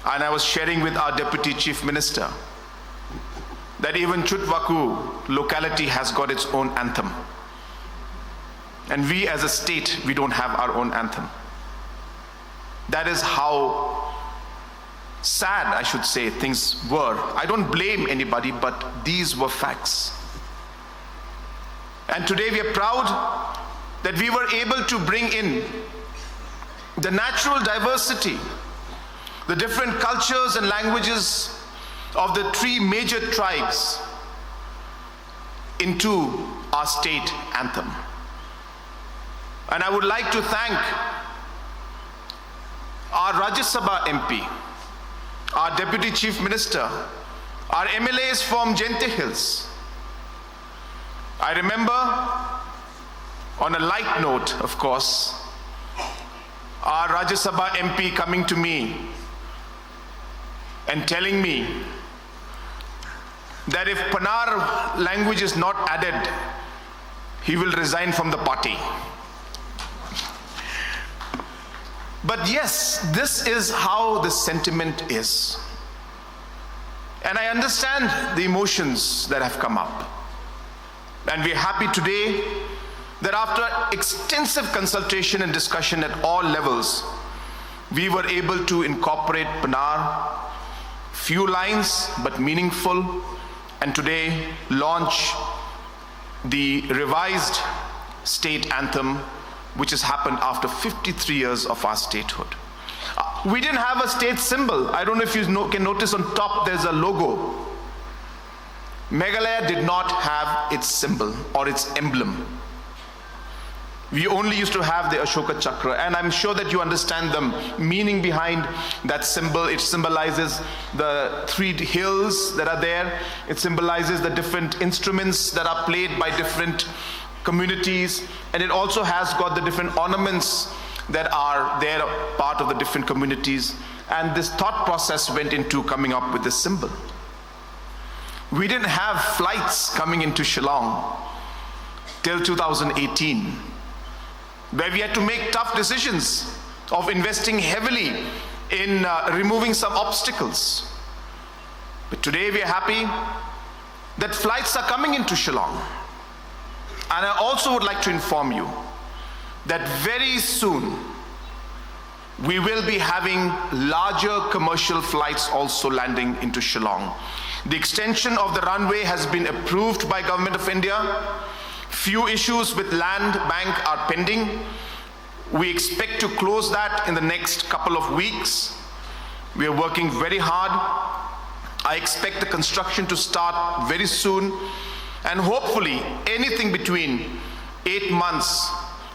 S8: and I was sharing with our Deputy Chief Minister that even Chutwaku locality has got its own anthem. And we as a state, we don't have our own anthem. That is how sad, I should say, things were. I don't blame anybody, but these were facts. And today we are proud that we were able to bring in the natural diversity, the different cultures and languages of the 3 major tribes into our state anthem. And I would like to thank our Rajya Sabha MP, our Deputy Chief Minister, our MLAs from Jente Hills. I remember, on a light note, of course, our Rajya Sabha MP coming to me and telling me that if Panar language is not added, he will resign from the party. But yes, this is how the sentiment is. And I understand the emotions that have come up. And we're happy today that after extensive consultation and discussion at all levels, we were able to incorporate Panar, few lines but meaningful, and today launch the revised state anthem, which has happened after 53 years of our statehood. We didn't have a state symbol. I don't know if you can notice on top there's a logo. Meghalaya did not have its symbol or its emblem. We only used to have the Ashoka Chakra, and I'm sure that you understand the meaning behind that symbol. It symbolizes the 3 hills that are there. It symbolizes the different instruments that are played by different communities, and it also has got the different ornaments that are there, part of the different communities. And this thought process went into coming up with this symbol. We didn't have flights coming into Shillong till 2018, where we had to make tough decisions of investing heavily in removing some obstacles. But today we are happy that flights are coming into Shillong. And I also would like to inform you that very soon we will be having larger commercial flights also landing into Shillong. The extension of the runway has been approved by Government of India. Few issues with land bank are pending. We expect to close that in the next couple of weeks. We are working very hard. I expect the construction to start very soon, and hopefully anything between 8 months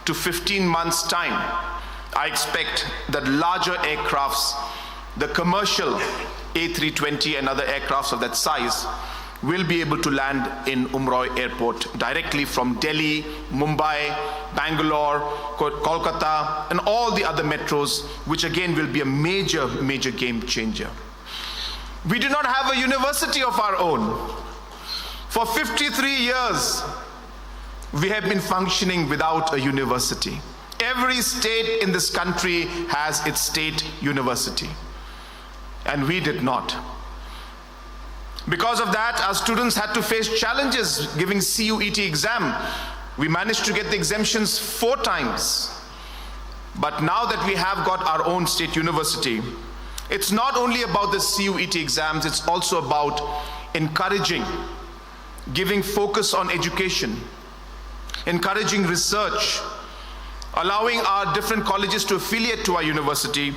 S8: to 15 months time, I expect that larger aircrafts, the commercial A320 and other aircrafts of that size, will be able to land in Umroi Airport directly from Delhi, Mumbai, Bangalore, Kolkata, and all the other metros, which again will be a major game changer. We do not have a university of our own. For 53 years, we have been functioning without a university. Every state in this country has its state university, and we did not. Because of that, our students had to face challenges giving CUET exam. We managed to get the exemptions 4 times. But now that we have got our own state university, it's not only about the CUET exams, it's also about encouraging, giving focus on education, encouraging research, allowing our different colleges to affiliate to our university,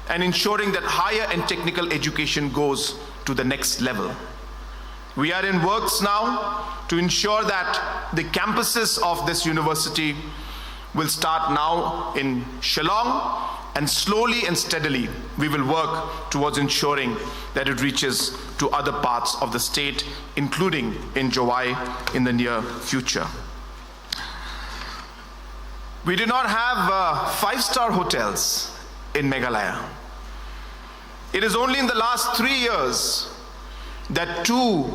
S8: and ensuring that higher and technical education goes to the next level. We are in works now to ensure that the campuses of this university will start now in Shillong, and slowly and steadily we will work towards ensuring that it reaches to other parts of the state, including in Jowai in the near future. We do not have 5-star hotels in Meghalaya. It is only in the last 3 years that 2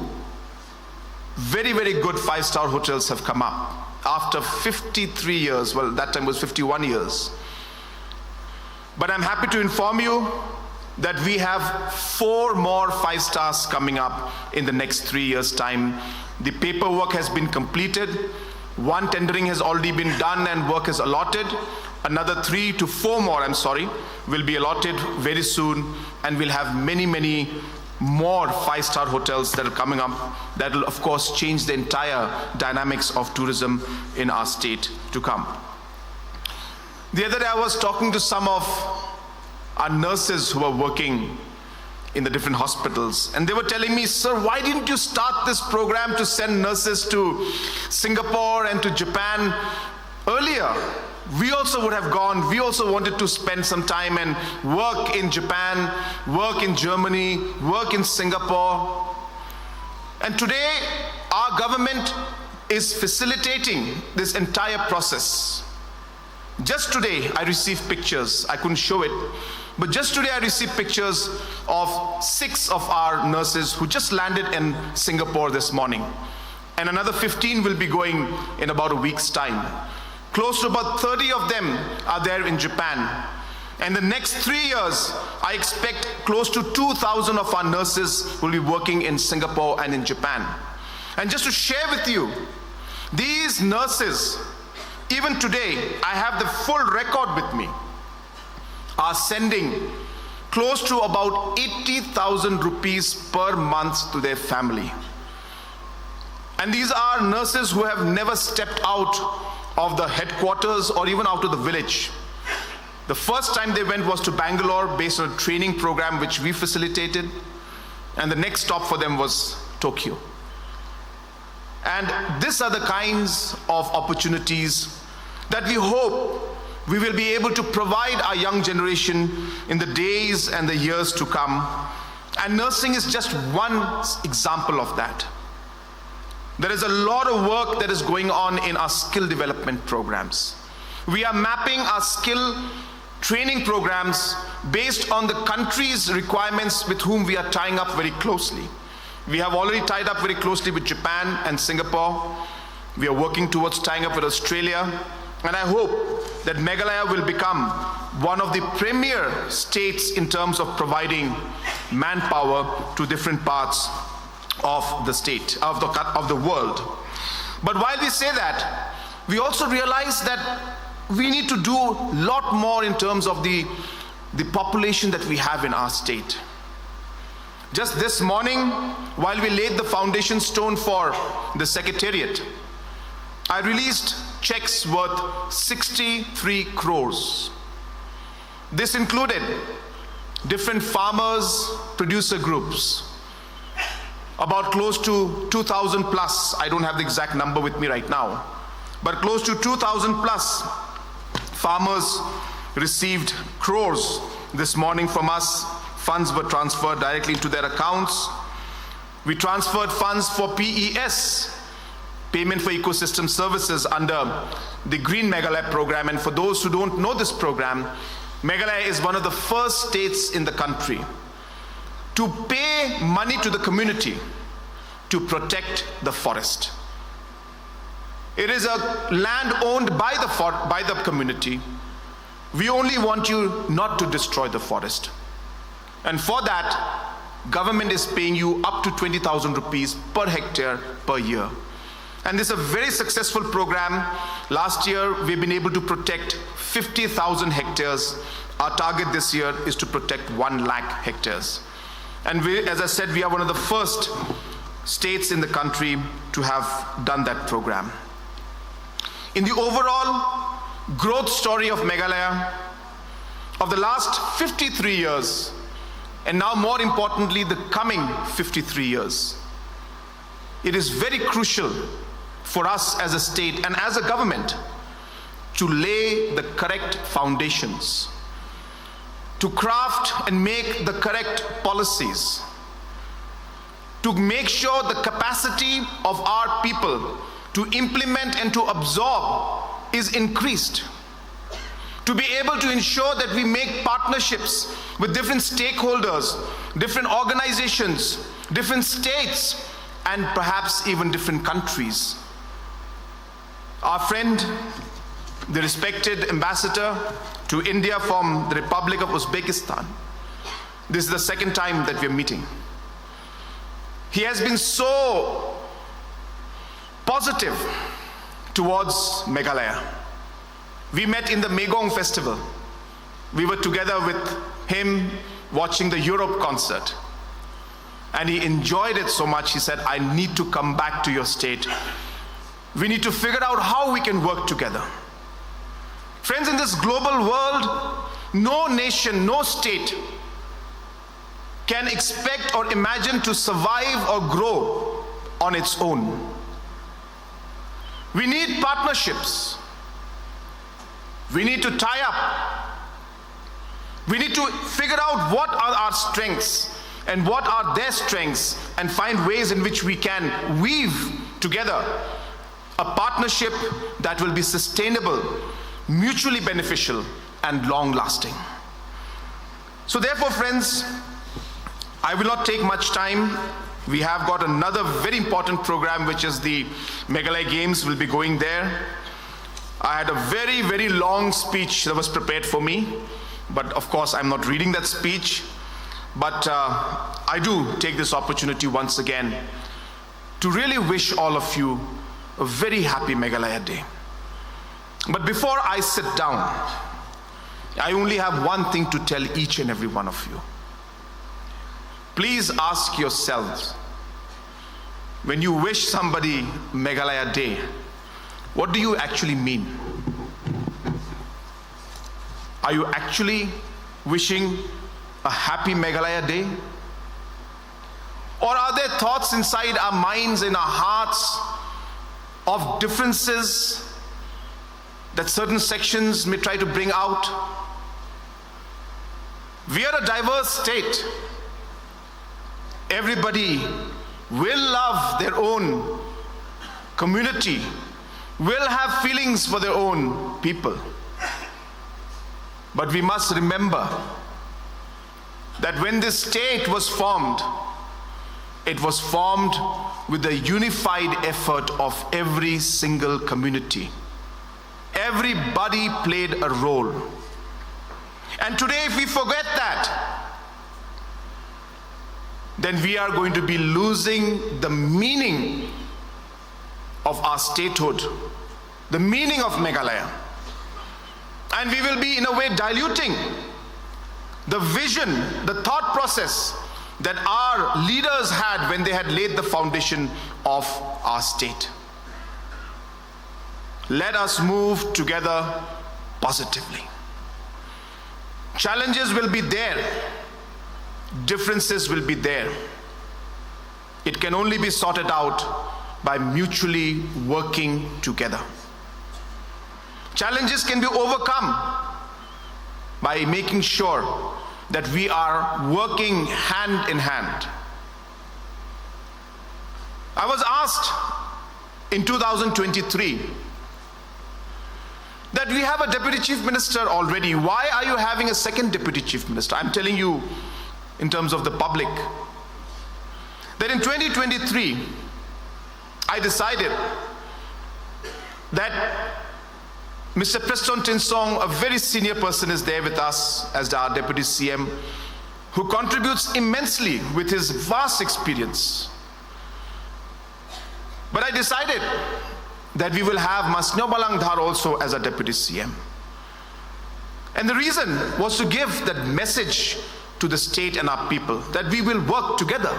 S8: very good 5-star hotels have come up after 53 years. Well, that time was 51 years. But I'm happy to inform you that we have 4 more 5 stars coming up in the next 3 years' time. The paperwork has been completed. 1 tendering has already been done and work is allotted. Another 3 to 4 more, will be allotted very soon, and we'll have many more 5-star hotels that are coming up that will of course change the entire dynamics of tourism in our state to come. The other day I was talking to some of our nurses who are working in the different hospitals, and they were telling me, "Sir, why didn't you start this program to send nurses to Singapore and to Japan earlier? We also would have gone. We also wanted to spend some time and work in Japan, work in Germany, work in Singapore." And today our government is facilitating this entire process. Just today I received pictures, I couldn't show it, but just today I received pictures of 6 of our nurses who just landed in Singapore this morning, and another 15 will be going in about a week's time. Close to about 30 of them are there in Japan. And the next 3 years, I expect close to 2,000 of our nurses will be working in Singapore and in Japan. And just to share with you, These nurses, even today, I have the full record with me, are sending close to about 80,000 rupees per month to their family. And these are nurses who have never stepped out of the headquarters or even out of the village. The first time they went was to Bangalore based on a training program which we facilitated, and the next stop for them was Tokyo. And these are the kinds of opportunities that we hope we will be able to provide our young generation in the days and the years to come. And nursing is just one example of that. There is a lot of work that is going on in our skill development programs. We are mapping our skill training programs based on the country's requirements with whom we are tying up very closely. We have already tied up very closely with Japan and Singapore. We are working towards tying up with Australia. And I hope that Meghalaya will become one of the premier states in terms of providing manpower to different parts of the state, of the world. But while we say that, we also realize that we need to do a lot more in terms of the population that we have in our state. Just this morning, while we laid the foundation stone for the Secretariat, I released checks worth 63 crores. This included different farmers, producer groups, about close to 2,000 plus. I don't have the exact number with me right now, but close to 2,000 plus farmers received crores this morning from us. Funds were transferred directly into their accounts. We transferred funds for PES, Payment for Ecosystem Services, under the Green Meghalaya program. And for those who don't know this program, Meghalaya is one of the first states in the country to pay money to the community to protect the forest. It is a land owned by the community. We only want you not to destroy the forest. And for that, government is paying you up to 20,000 rupees per hectare per year. And this is a very successful program. Last year, we've been able to protect 50,000 hectares. Our target this year is to protect 1 lakh hectares. And as I said, we are one of the first states in the country to have done that program. In the overall growth story of Meghalaya, of the last 53 years, and now more importantly, the coming 53 years, it is very crucial for us as a state and as a government to lay the correct foundations, to craft and make the correct policies, to make sure the capacity of our people to implement and to absorb is increased, to be able to ensure that we make partnerships with different stakeholders, different organizations, different states, and perhaps even different countries. Our friend, the respected ambassador to India from the Republic of Uzbekistan, this is the second time that we're meeting. He has been so positive towards Meghalaya. We met in the Megong festival. We were together with him watching the Europe concert. And he enjoyed it so much, he said, I need to come back to your state. We need to figure out how we can work together. Friends, in this global world, no nation, no state can expect or imagine to survive or grow on its own. We need partnerships. We need to tie up. We need to figure out what are our strengths and what are their strengths, and find ways in which we can weave together a partnership that will be sustainable, mutually beneficial, and long-lasting. So therefore, friends, I will not take much time. We have got another very important program, which is the Meghalaya Games. Will be going there. I had a very, very long speech that was prepared for me, but of course I'm not reading that speech. But I do take this opportunity once again to really wish all of you a very happy Meghalaya Day. But before I sit down, I only have one thing to tell each and every one of you. Please ask yourselves, when you wish somebody Meghalaya Day, what do you actually mean? Are you actually wishing a happy Meghalaya Day? Or are there thoughts inside our minds, in our hearts, of differences that certain sections may try to bring out? We are a diverse state. Everybody will love their own community, will have feelings for their own people. But we must remember that when this state was formed, it was formed with the unified effort of every single community. Everybody played a role. And today, if we forget that, then we are going to be losing the meaning of our statehood, the meaning of Meghalaya. And we will be, in a way, diluting the vision, the thought process that our leaders had when they had laid the foundation of our state. Let us move together positively. Challenges will be there. Differences will be there. It can only be sorted out by mutually working together. Challenges can be overcome by making sure that we are working hand in hand. I was asked in 2023 that we have a deputy chief minister already. Why are you having a second deputy chief minister? I'm telling you, in terms of the public, that in 2023, I decided that Mr. Preston Tinsong, a very senior person, is there with us as our Deputy CM, who contributes immensely with his vast experience. But I decided that we will have Masnyo Balangdhar also as a Deputy CM. And the reason was to give that message to the state and our people that we will work together.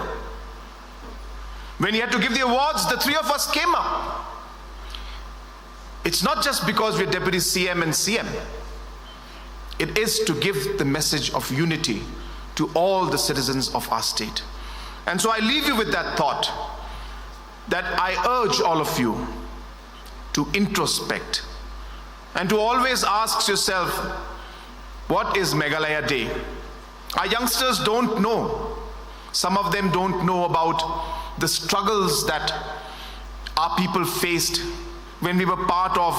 S8: When he had to give the awards, the three of us came up. It's not just because we're Deputy CM and CM. It is to give the message of unity to all the citizens of our state. And so I leave you with that thought, that I urge all of you to introspect and to always ask yourself, what is Meghalaya Day? Our youngsters don't know. Some of them don't know about the struggles that our people faced when we were part of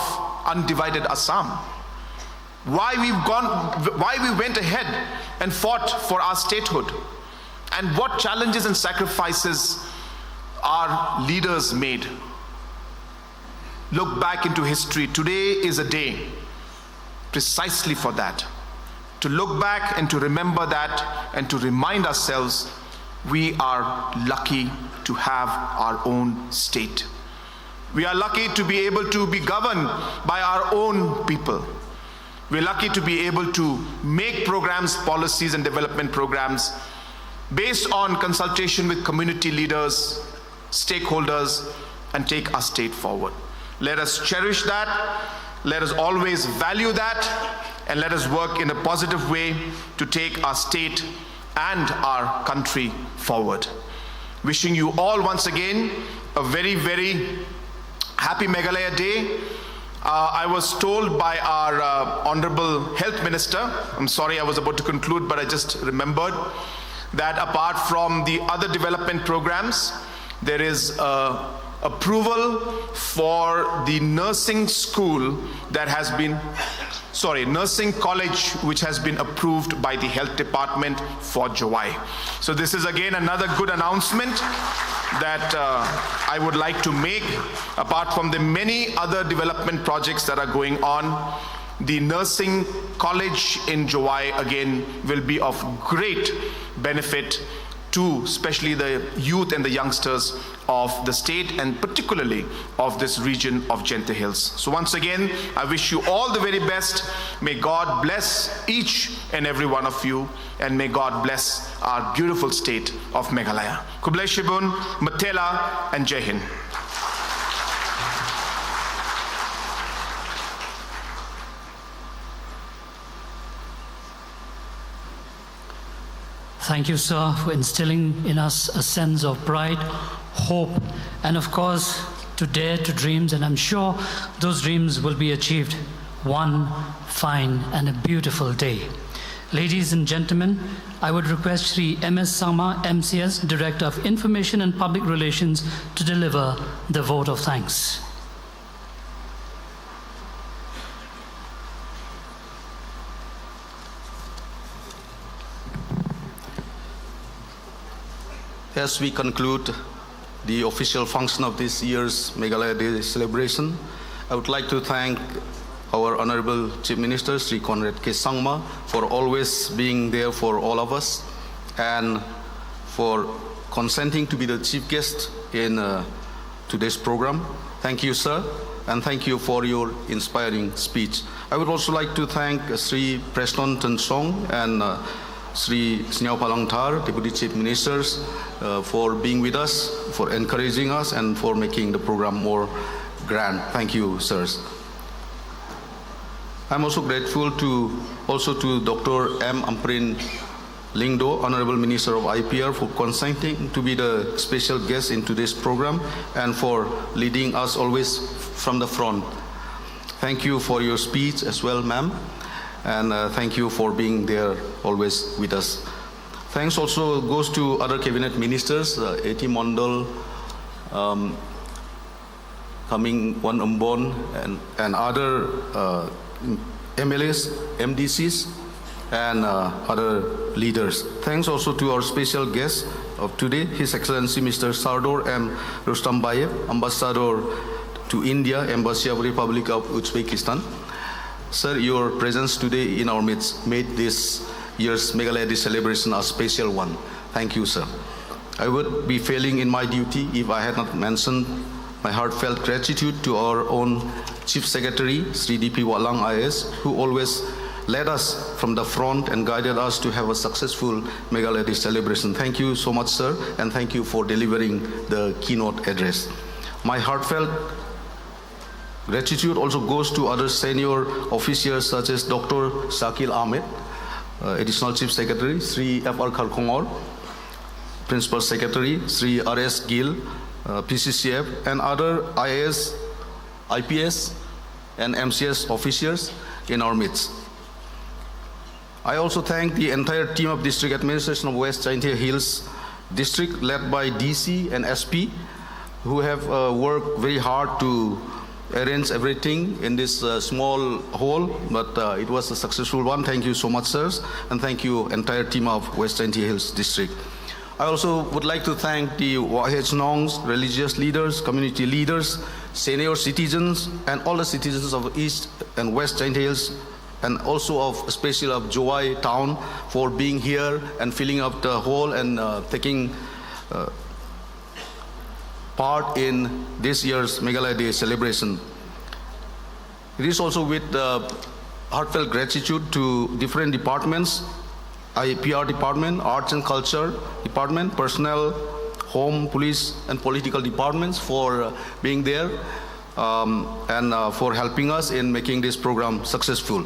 S8: undivided Assam. Why we went ahead and fought for our statehood, and what challenges and sacrifices our leaders made. Look back into history. Today is a day precisely for that. To look back and to remember that and to remind ourselves we are lucky to have our own state. We are lucky to be able to be governed by our own people. We're lucky to be able to make programs, policies, and development programs based on consultation with community leaders, stakeholders, and take our state forward. Let us cherish that. Let us always value that. And let us work in a positive way to take our state and our country forward. Wishing you all once again a very, very happy Meghalaya Day. I was told by our Honorable Health Minister, I'm sorry I was about to conclude, but I just remembered, that apart from the other development programs, there is approval for the nursing school that has been, nursing college which has been approved by the health department for Jowai. So this is again another good announcement that I would like to make. Apart from the many other development projects that are going on, the nursing college in Jowai again will be of great benefit to especially the youth and the youngsters of the state and particularly of this region of Gentle Hills. So once again, I wish you all the very best. May God bless each and every one of you, and may God bless our beautiful state of Meghalaya. Kublai Shibun, Matela, and Jai Hind.
S7: Thank you, sir, for instilling in us a sense of pride, hope, and of course, to dare to dreams. And I'm sure those dreams will be achieved one fine and a beautiful day. Ladies and gentlemen, I would request Sri M.S. Sangma, MCS, Director of Information and Public Relations, to deliver the vote of thanks.
S14: As we conclude the official function of this year's Meghalaya Day celebration, I would like to thank our Honorable Chief Minister, Sri Conrad K. Sangma, for always being there for all of us and for consenting to be the chief guest in today's program. Thank you, sir, and thank you for your inspiring speech. I would also like to thank Sri Preston Tensong and Sri Snyao Palangthar, Deputy Chief Ministers, for being with us, for encouraging us, and for making the program more grand. Thank you, sirs. I'm also grateful to Dr. M. Amprin Lingdo, Honorable Minister of IPR, for consenting to be the special guest in today's program and for leading us always from the front. Thank you for your speech as well, ma'am. And thank you for being there always with us. Thanks also goes to other cabinet ministers, A.T. Mondal, Kaming Wan Umbon, and other MLAs, MDCs, and other leaders. Thanks also to our special guest of today, His Excellency Mr. Sardor M. Rustambayev, Ambassador to India, Embassy of Republic of Uzbekistan. Sir, your presence today in our midst made this year's Meghalaya Day celebration a special one. Thank you, sir. I would be failing in my duty if I had not mentioned my heartfelt gratitude to our own Chief Secretary, Sri D.P. Watlang IAS, who always led us from the front and guided us to have a successful Meghalaya Day celebration. Thank you so much, sir, and thank you for delivering the keynote address. My heartfelt gratitude also goes to other senior officials such as Dr. Shakil Ahmed, Additional Chief Secretary, Sri F.R. Kharkhongor, Principal Secretary, Sri R.S. Gill, PCCF, and other IAS, IPS, and MCS officials in our midst. I also thank the entire team of District Administration of West Gentle Hills District, led by DC and SP, who have worked very hard to arrange everything in this small hall, but it was a successful one. Thank you so much, sirs, and thank you entire team of West Gentle Hills District. I also would like to thank the Wahej Nongs, religious leaders, community leaders, senior citizens, and all the citizens of East and West Gentle Hills, and also especially of Jowai town, for being here and filling up the hall and taking part in this year's Meghalaya Day celebration. It is also with heartfelt gratitude to different departments, IPR department, Arts and Culture department, personnel, home, police, and political departments for being there and for helping us in making this program successful.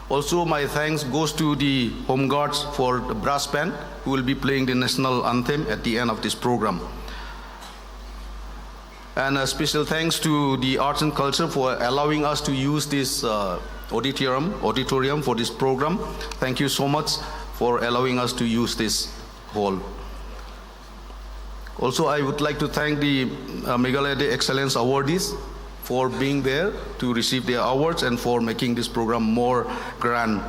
S14: Also, my thanks goes to the Home Guards for the brass band, who will be playing the national anthem at the end of this program. And a special thanks to the Arts and Culture for allowing us to use this auditorium for this program. Thank you so much for allowing us to use this hall. Also, I would like to thank the Meghalaya Day Excellence Awardees for being there to receive their awards and for making this program more grand.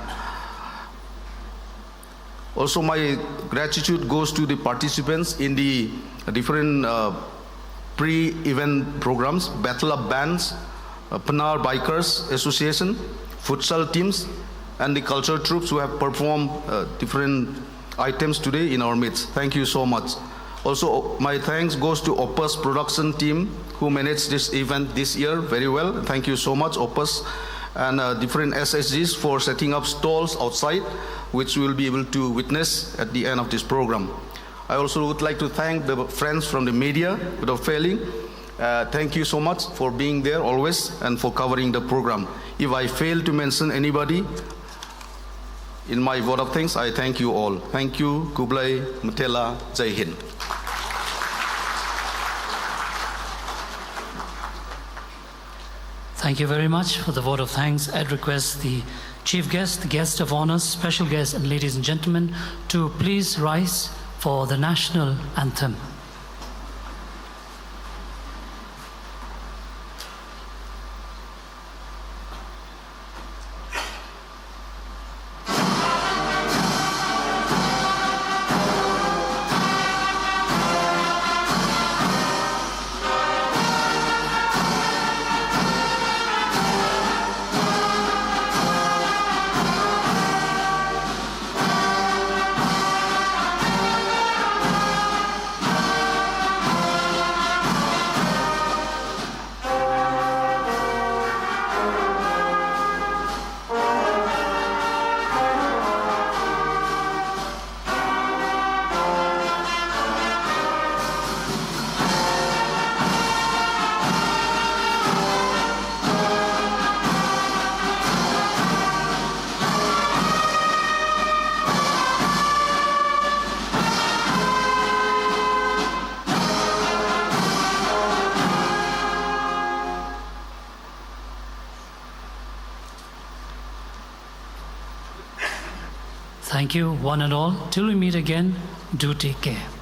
S14: Also, my gratitude goes to the participants in the different pre-event programs, Battle of Bands, Panar Bikers Association, futsal teams, and the cultural troops who have performed different items today in our midst. Thank you so much. Also, my thanks goes to Opus production team who managed this event this year very well. Thank you so much, Opus, and different SSGs for setting up stalls outside, which we will be able to witness at the end of this program. I also would like to thank the friends from the media without failing. Thank you so much for being there always and for covering the program. If I fail to mention anybody in my vote of thanks, I thank you all. Thank you, Kublai, Mutela, Jai Hind.
S7: Thank you very much for the vote of thanks. I'd request the chief guest, the guest of honors, special guests, and ladies and gentlemen to please rise for the national anthem. Thank you, one and all. Till we meet again, do take care.